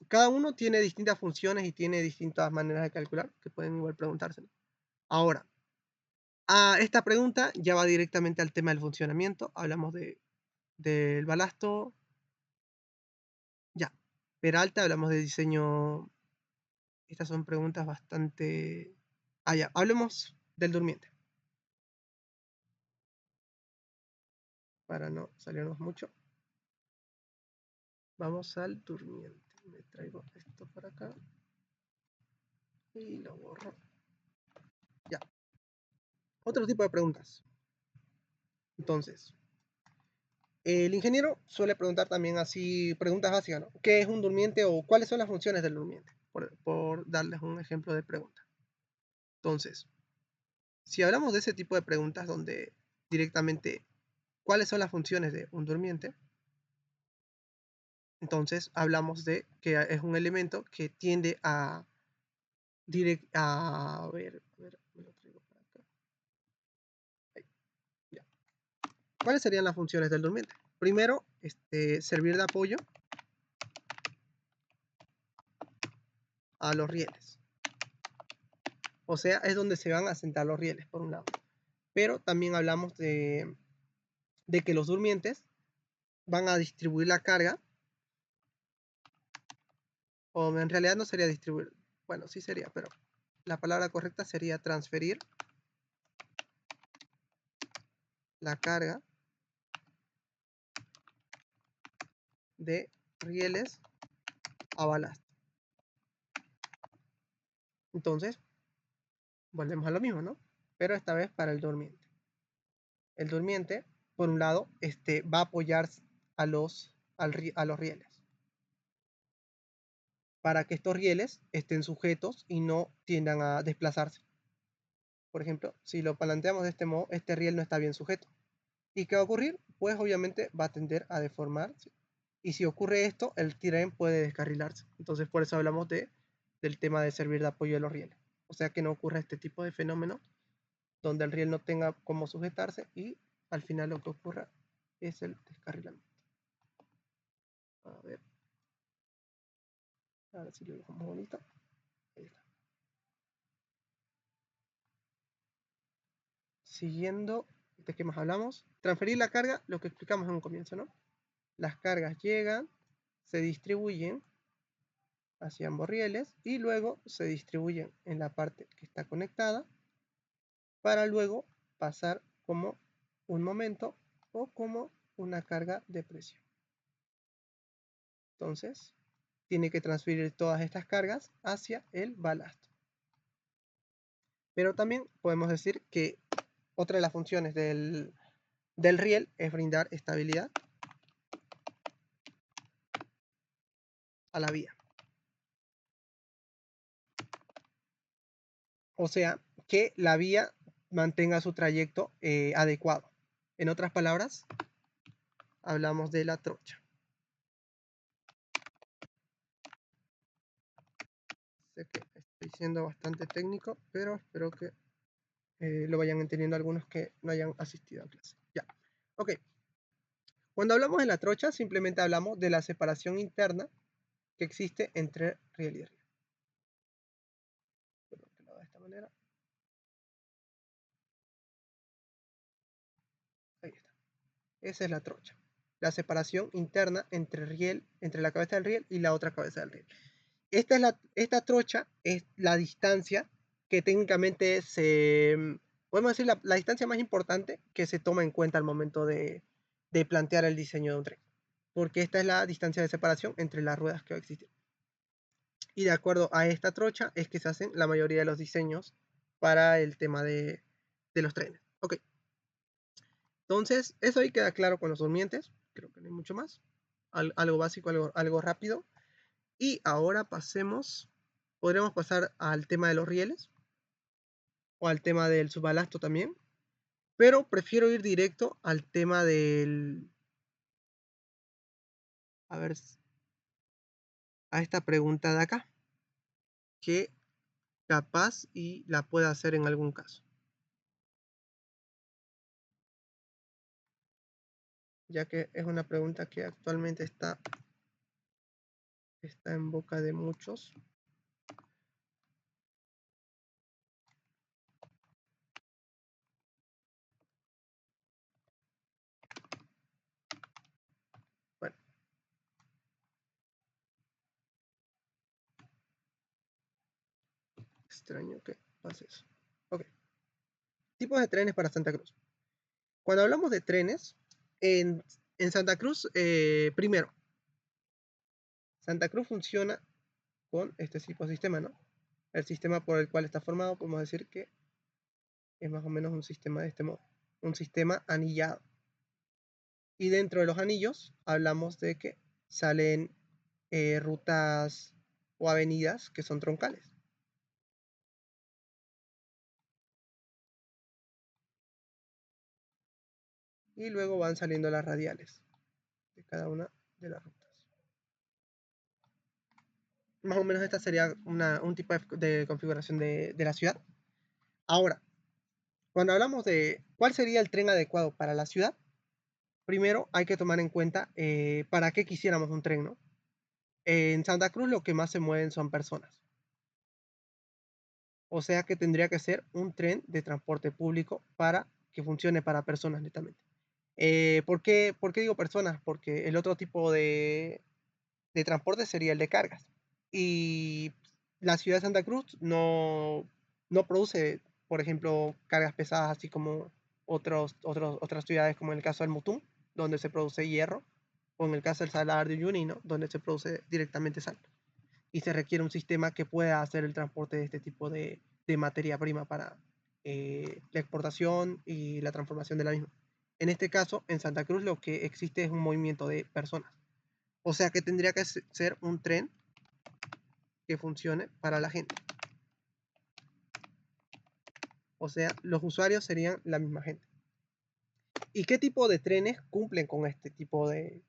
Cada uno tiene distintas funciones y tiene distintas maneras de calcular que pueden igual preguntarse. Ahora, esta pregunta ya va directamente al tema del funcionamiento. Hablamos del balasto. Ya. Peralta, hablamos de diseño. Estas son preguntas bastante. Ya. Hablemos del durmiente. Para no salirnos mucho. Vamos al durmiente. Me traigo esto para acá. Y lo borro. Ya. Otro tipo de preguntas. Entonces, el ingeniero suele preguntar también así preguntas básicas, ¿no? ¿Qué es un durmiente o cuáles son las funciones del durmiente? Por darles un ejemplo de pregunta. Entonces, si hablamos de ese tipo de preguntas donde directamente cuáles son las funciones de un durmiente, entonces hablamos de que es un elemento que tiende a a ver, me lo traigo para acá. Ahí, ya. ¿Cuáles serían las funciones del durmiente? Primero, servir de apoyo a los rieles. O sea, es donde se van a sentar los rieles, por un lado. Pero también hablamos de que los durmientes van a distribuir la carga, o en realidad no sería distribuir, bueno, sí sería, pero la palabra correcta sería transferir la carga de rieles a balasto. Entonces, volvemos a lo mismo, ¿no? Pero esta vez para el durmiente. El durmiente, por un lado, va a apoyar a los rieles, para que estos rieles estén sujetos y no tiendan a desplazarse. Por ejemplo, si lo planteamos de este modo, este riel no está bien sujeto. ¿Y qué va a ocurrir? Pues obviamente va a tender a deformarse. Y si ocurre esto, el tren puede descarrilarse. Entonces por eso hablamos del tema de servir de apoyo a los rieles. O sea que no ocurra este tipo de fenómeno donde el riel no tenga cómo sujetarse y al final lo que ocurra es el descarrilamiento. A ver. Ahora sí lo dejamos bonito. Ahí está. Siguiendo, ¿de qué más hablamos? Transferir la carga, lo que explicamos en un comienzo, ¿no? Las cargas llegan, se distribuyen hacia ambos rieles y luego se distribuyen en la parte que está conectada para luego pasar como un momento o como una carga de presión. Entonces, tiene que transferir todas estas cargas hacia el balasto. Pero también podemos decir que otra de las funciones del riel es brindar estabilidad a la vía. O sea, que la vía mantenga su trayecto adecuado. En otras palabras, hablamos de la trocha. Sé que estoy siendo bastante técnico, pero espero que lo vayan entendiendo algunos que no hayan asistido a clase. Ya, ok. Cuando hablamos de la trocha, simplemente hablamos de la separación interna que existe entre riel y riel. Perdón, que lo haga de esta manera. Esa es la trocha. La separación interna entre la cabeza del riel y la otra cabeza del riel. Esta trocha es la distancia que técnicamente podemos decir, la distancia más importante que se toma en cuenta al momento de plantear el diseño de un tren. Porque esta es la distancia de separación entre las ruedas que va a existir. Y de acuerdo a esta trocha es que se hacen la mayoría de los diseños para el tema de los trenes. Ok. Entonces, eso ahí queda claro con los durmientes. Creo que no hay mucho más. Algo básico, algo rápido. Y ahora podremos pasar al tema de los rieles o al tema del subbalasto también. Pero prefiero ir directo al tema del... A ver, a esta pregunta de acá. Que capaz y la pueda hacer en algún caso. Ya que es una pregunta que actualmente está en boca de muchos. Bueno, extraño que pase eso. Ok. Tipos de trenes para Santa Cruz. Cuando hablamos de trenes, en Santa Cruz, primero, Santa Cruz funciona con este tipo de sistema, ¿no? El sistema por el cual está formado, podemos decir que es más o menos un sistema de este modo, un sistema anillado. Y dentro de los anillos hablamos de que salen rutas o avenidas que son troncales. Y luego van saliendo las radiales de cada una de las rutas. Más o menos esta sería un tipo de configuración de la ciudad. Ahora, cuando hablamos de cuál sería el tren adecuado para la ciudad, primero hay que tomar en cuenta para qué quisiéramos un tren, ¿no? En Santa Cruz lo que más se mueven son personas. O sea que tendría que ser un tren de transporte público para que funcione para personas netamente. ¿Por qué digo personas? Porque el otro tipo de transporte sería el de cargas. Y la ciudad de Santa Cruz no produce, por ejemplo, cargas pesadas así como otras ciudades, como en el caso del Mutum, donde se produce hierro, o en el caso del Salar de Uyuni, ¿no? Donde se produce directamente sal. Y se requiere un sistema que pueda hacer el transporte de este tipo de materia prima para la exportación y la transformación de la misma. En este caso, en Santa Cruz lo que existe es un movimiento de personas. O sea que tendría que ser un tren que funcione para la gente. O sea, los usuarios serían la misma gente. ¿Y qué tipo de trenes cumplen con este tipo de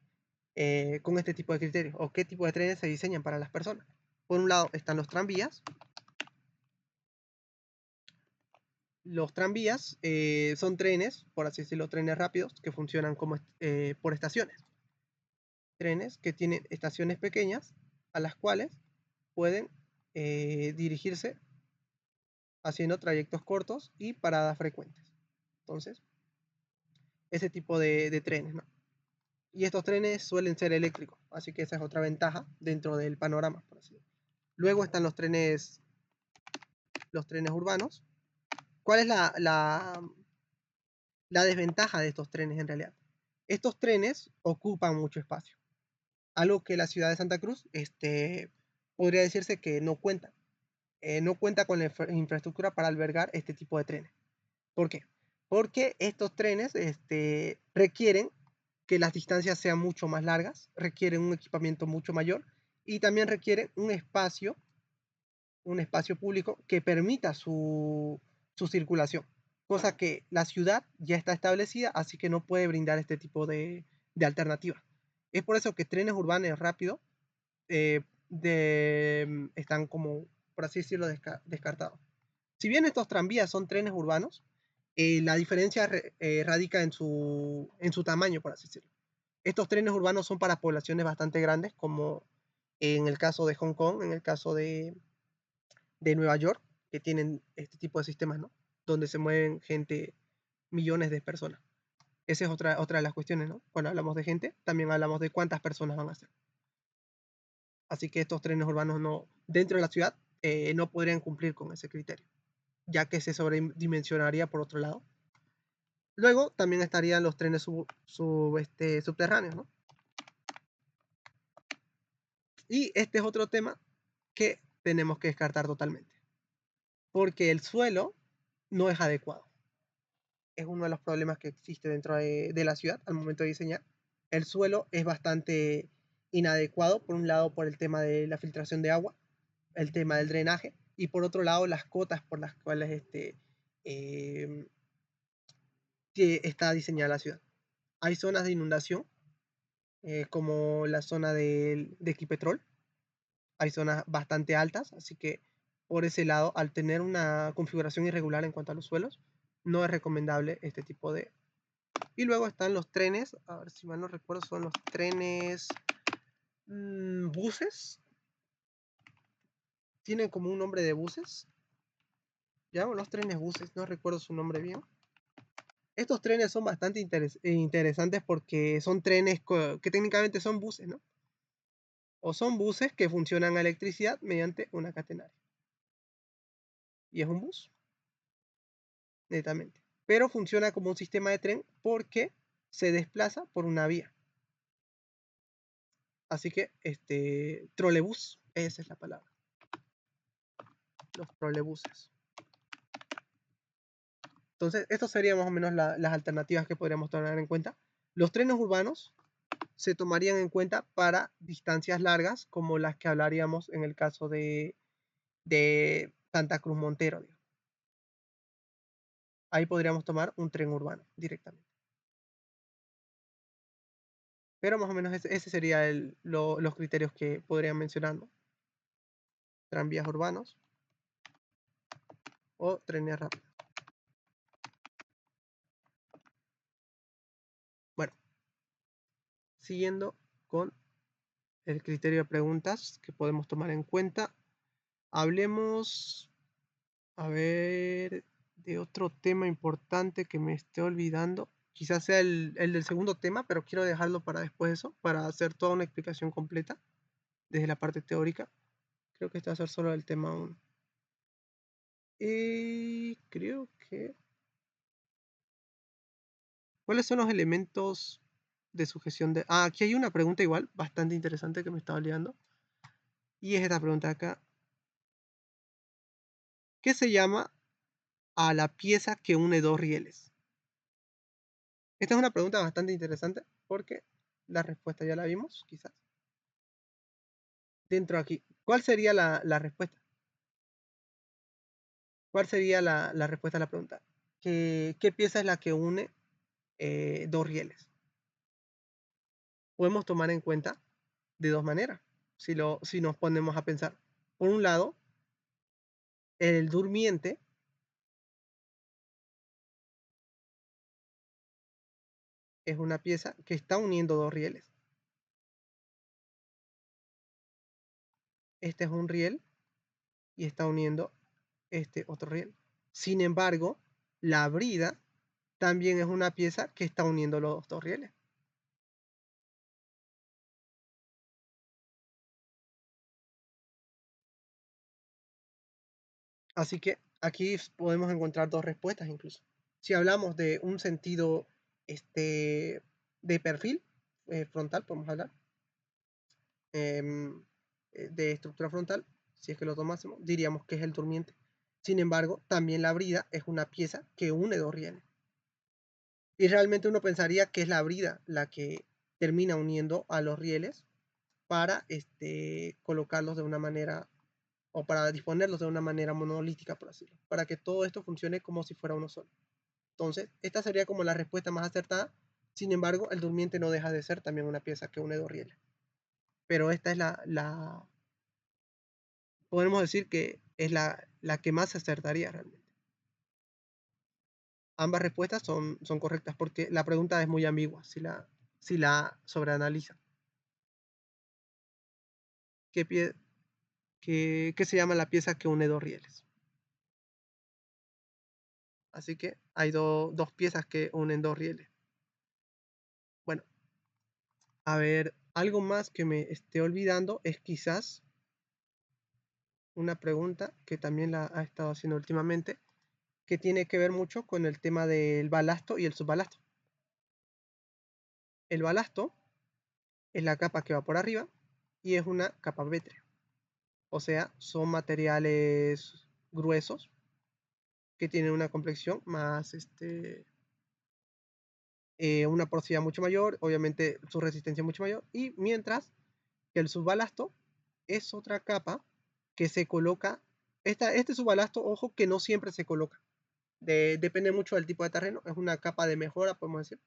criterios? ¿O qué tipo de trenes se diseñan para las personas? Por un lado están los tranvías. Los tranvías son trenes, por así decirlo, trenes rápidos que funcionan como por estaciones. Trenes que tienen estaciones pequeñas a las cuales pueden dirigirse haciendo trayectos cortos y paradas frecuentes. Entonces, ese tipo de trenes, ¿no? Y estos trenes suelen ser eléctricos, así que esa es otra ventaja dentro del panorama, por así decirlo. Luego están los trenes urbanos. ¿Cuál es la desventaja de estos trenes en realidad? Estos trenes ocupan mucho espacio, algo que la ciudad de Santa Cruz podría decirse que no cuenta. No cuenta con la infraestructura para albergar este tipo de trenes. ¿Por qué? Porque estos trenes requieren que las distancias sean mucho más largas, requieren un equipamiento mucho mayor y también requieren un espacio público que permita su circulación, cosa que la ciudad ya está establecida, así que no puede brindar este tipo de alternativa. Es por eso que trenes urbanos rápidos están como, por así decirlo, descartados. Si bien estos tranvías son trenes urbanos, la diferencia radica en su tamaño, por así decirlo. Estos trenes urbanos son para poblaciones bastante grandes, como en el caso de Hong Kong, en el caso de Nueva York, que tienen este tipo de sistemas, ¿no? Donde se mueven millones de personas. Esa es otra de las cuestiones, ¿no? Cuando hablamos de gente, también hablamos de cuántas personas van a ser. Así que estos trenes urbanos no, dentro de la ciudad no podrían cumplir con ese criterio, ya que se sobredimensionaría por otro lado. Luego también estarían los trenes subterráneos, ¿no? Y este es otro tema que tenemos que descartar totalmente, porque el suelo no es adecuado. Es uno de los problemas que existe dentro de la ciudad al momento de diseñar. El suelo es bastante inadecuado, por un lado por el tema de la filtración de agua, el tema del drenaje, y por otro lado las cotas por las cuales em, que está diseñada la ciudad. Hay zonas de inundación, como la zona de Equipetrol, hay zonas bastante altas, así que por ese lado, al tener una configuración irregular en cuanto a los suelos, no es recomendable este tipo de... Y luego están los trenes, a ver si mal no recuerdo, son los trenes buses, tienen como un nombre de buses, ¿ya? Los trenes buses, no recuerdo su nombre bien. Estos trenes son bastante interesantes porque son trenes que técnicamente son buses, ¿no? O son buses que funcionan a electricidad mediante una catenaria. Y es un bus, netamente. Pero funciona como un sistema de tren porque se desplaza por una vía. Así que, trolebús, esa es la palabra. Los trolebuses. Entonces, estas serían más o menos las alternativas que podríamos tener en cuenta. Los trenes urbanos se tomarían en cuenta para distancias largas, como las que hablaríamos en el caso de Santa Cruz Montero, digamos. Ahí podríamos tomar un tren urbano directamente. Pero más o menos ese sería los criterios que podrían mencionar, ¿no? Tranvías urbanos o trenes rápidos. Bueno, siguiendo con el criterio de preguntas que podemos tomar en cuenta, hablemos, a ver, de otro tema importante que me esté olvidando. Quizás sea el del segundo tema, pero quiero dejarlo para después de eso, para hacer toda una explicación completa desde la parte teórica. Creo que este va a ser solo el tema 1. Y creo que... ¿Cuáles son los elementos de sujeción de... Ah, aquí hay una pregunta igual, bastante interesante que me estaba olvidando. Y es esta pregunta acá. ¿Qué se llama a la pieza que une dos rieles? Esta es una pregunta bastante interesante porque la respuesta ya la vimos, quizás. Dentro de aquí, ¿cuál sería la respuesta? ¿Cuál sería la respuesta a la pregunta? ¿Qué pieza es la que une dos rieles? Podemos tomar en cuenta de dos maneras, si nos ponemos a pensar. Por un lado, el durmiente es una pieza que está uniendo dos rieles. Este es un riel y está uniendo este otro riel. Sin embargo, la brida también es una pieza que está uniendo los dos rieles. Así que aquí podemos encontrar dos respuestas incluso. Si hablamos de un sentido de perfil frontal, podemos hablar em, de estructura frontal, si es que lo tomásemos, diríamos que es el durmiente. Sin embargo, también la brida es una pieza que une dos rieles. Y realmente uno pensaría que es la brida la que termina uniendo a los rieles para colocarlos de una manera o para disponerlos de una manera monolítica, por así decirlo, para que todo esto funcione como si fuera uno solo. Entonces, esta sería como la respuesta más acertada. Sin embargo, el durmiente no deja de ser también una pieza que une dos rieles. Pero esta es podemos decir que es la que más acertaría realmente. Ambas respuestas son correctas porque la pregunta es muy ambigua si la sobreanaliza. ¿Qué se llama la pieza que une dos rieles? Así que hay dos piezas que unen dos rieles. A ver, algo más que me esté olvidando es quizás una pregunta que también la ha estado haciendo últimamente, que tiene que ver mucho con el tema del balasto y el subbalasto. El balasto es la capa que va por arriba y es una capa pétrea. O sea, son materiales gruesos que tienen una complexión más, una porosidad mucho mayor, obviamente su resistencia mucho mayor, y mientras que el subbalasto es otra capa que se coloca, este subbalasto, ojo, que no siempre se coloca, depende mucho del tipo de terreno, es una capa de mejora, podemos decir,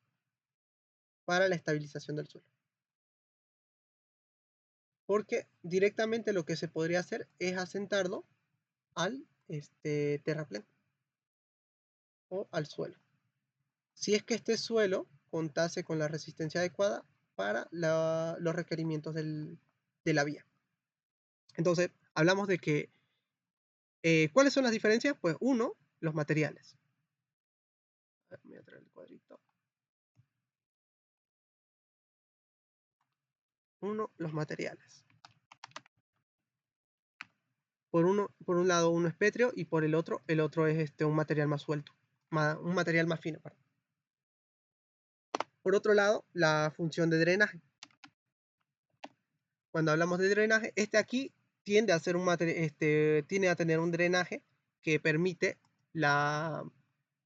para la estabilización del suelo. Porque directamente lo que se podría hacer es asentarlo al terraplén o al suelo. Si es que este suelo contase con la resistencia adecuada para los requerimientos de la vía. Entonces, hablamos de que, ¿cuáles son las diferencias? Pues uno, los materiales. A ver, voy a traer el cuadrito. Uno, los materiales. Por un lado uno es pétreo y por el otro es un material más suelto, un material más fino. Perdón. Por otro lado, la función de drenaje. Cuando hablamos de drenaje, aquí tiende a ser tiende a tener un drenaje que permite la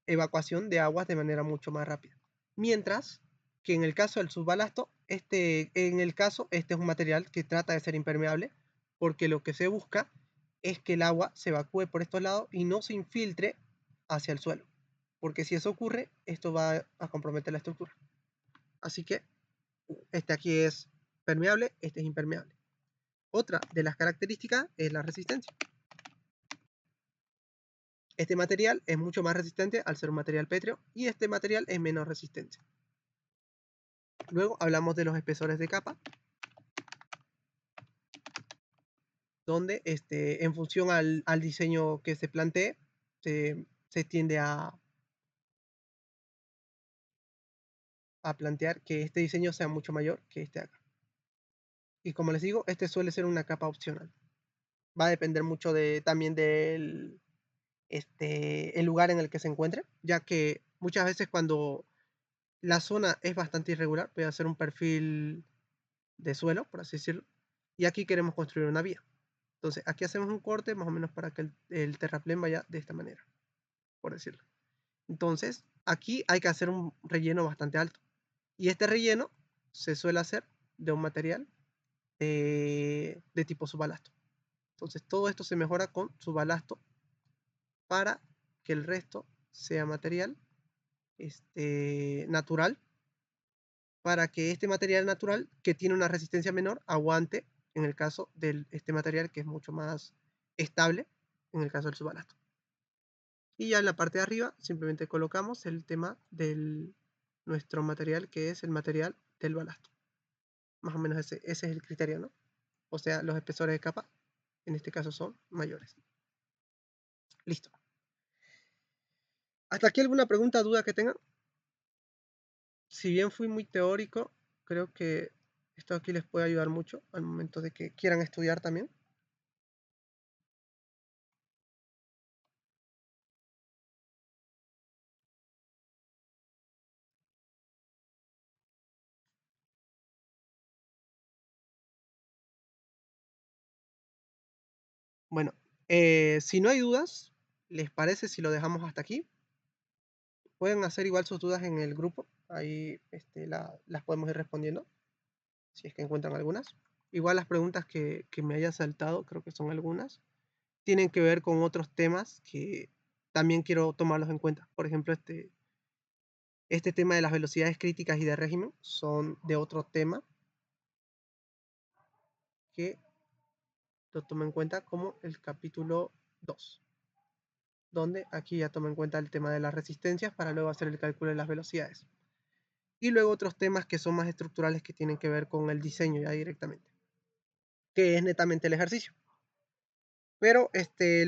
evacuación de aguas de manera mucho más rápida. Mientras que en el caso del subbalasto, este es un material que trata de ser impermeable, porque lo que se busca es que el agua se evacúe por estos lados y no se infiltre hacia el suelo. Porque si eso ocurre, esto va a comprometer la estructura. Así que este aquí es permeable, este es impermeable. Otra de las características es la resistencia. Este material es mucho más resistente al ser un material pétreo y este material es menos resistente. Luego hablamos de los espesores de capa, donde en función al diseño que se plantee, se tiende a plantear que este diseño sea mucho mayor que este acá. Y como les digo, este suele ser una capa opcional. Va a depender mucho también del el lugar en el que se encuentre, ya que muchas veces cuando la zona es bastante irregular, puede hacer un perfil de suelo, por así decirlo, y aquí queremos construir una vía. Entonces, aquí hacemos un corte más o menos para que el terraplén vaya de esta manera, por decirlo. Entonces, aquí hay que hacer un relleno bastante alto. Y este relleno se suele hacer de un material de tipo subbalasto. Entonces, todo esto se mejora con subbalasto para que el resto sea material natural, para que este material natural, que tiene una resistencia menor, aguante en el caso de este material que es mucho más estable, en el caso del subbalasto. Y ya en la parte de arriba simplemente colocamos el tema de nuestro material, que es el material del balasto. Más o menos ese es el criterio, ¿no? O sea, los espesores de capa, en este caso, son mayores. Listo. ¿Hasta aquí alguna pregunta, duda que tengan? Si bien fui muy teórico, creo que esto aquí les puede ayudar mucho al momento de que quieran estudiar también. Bueno, si no hay dudas, ¿les parece si lo dejamos hasta aquí? Pueden hacer igual sus dudas en el grupo, ahí las podemos ir respondiendo, si es que encuentran algunas. Igual las preguntas que me haya saltado, creo que son algunas, tienen que ver con otros temas que también quiero tomarlos en cuenta. Por ejemplo, este tema de las velocidades críticas y de régimen son de otro tema que lo tomo en cuenta como el capítulo 2, donde aquí ya tomo en cuenta el tema de las resistencias para luego hacer el cálculo de las velocidades. Y luego otros temas que son más estructurales que tienen que ver con el diseño ya directamente, que es netamente el ejercicio. Pero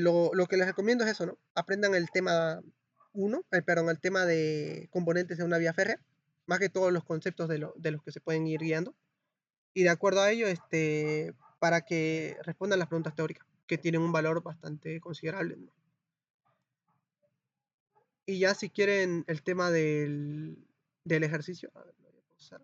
lo que les recomiendo es eso, ¿no? Aprendan el tema 1, perdón, el tema de componentes de una vía férrea, más que todos los conceptos de los que se pueden ir guiando. Y de acuerdo a ello, para que respondan las preguntas teóricas, que tienen un valor bastante considerable, ¿no? Y ya si quieren el tema del ejercicio, a ver, lo voy a pausar.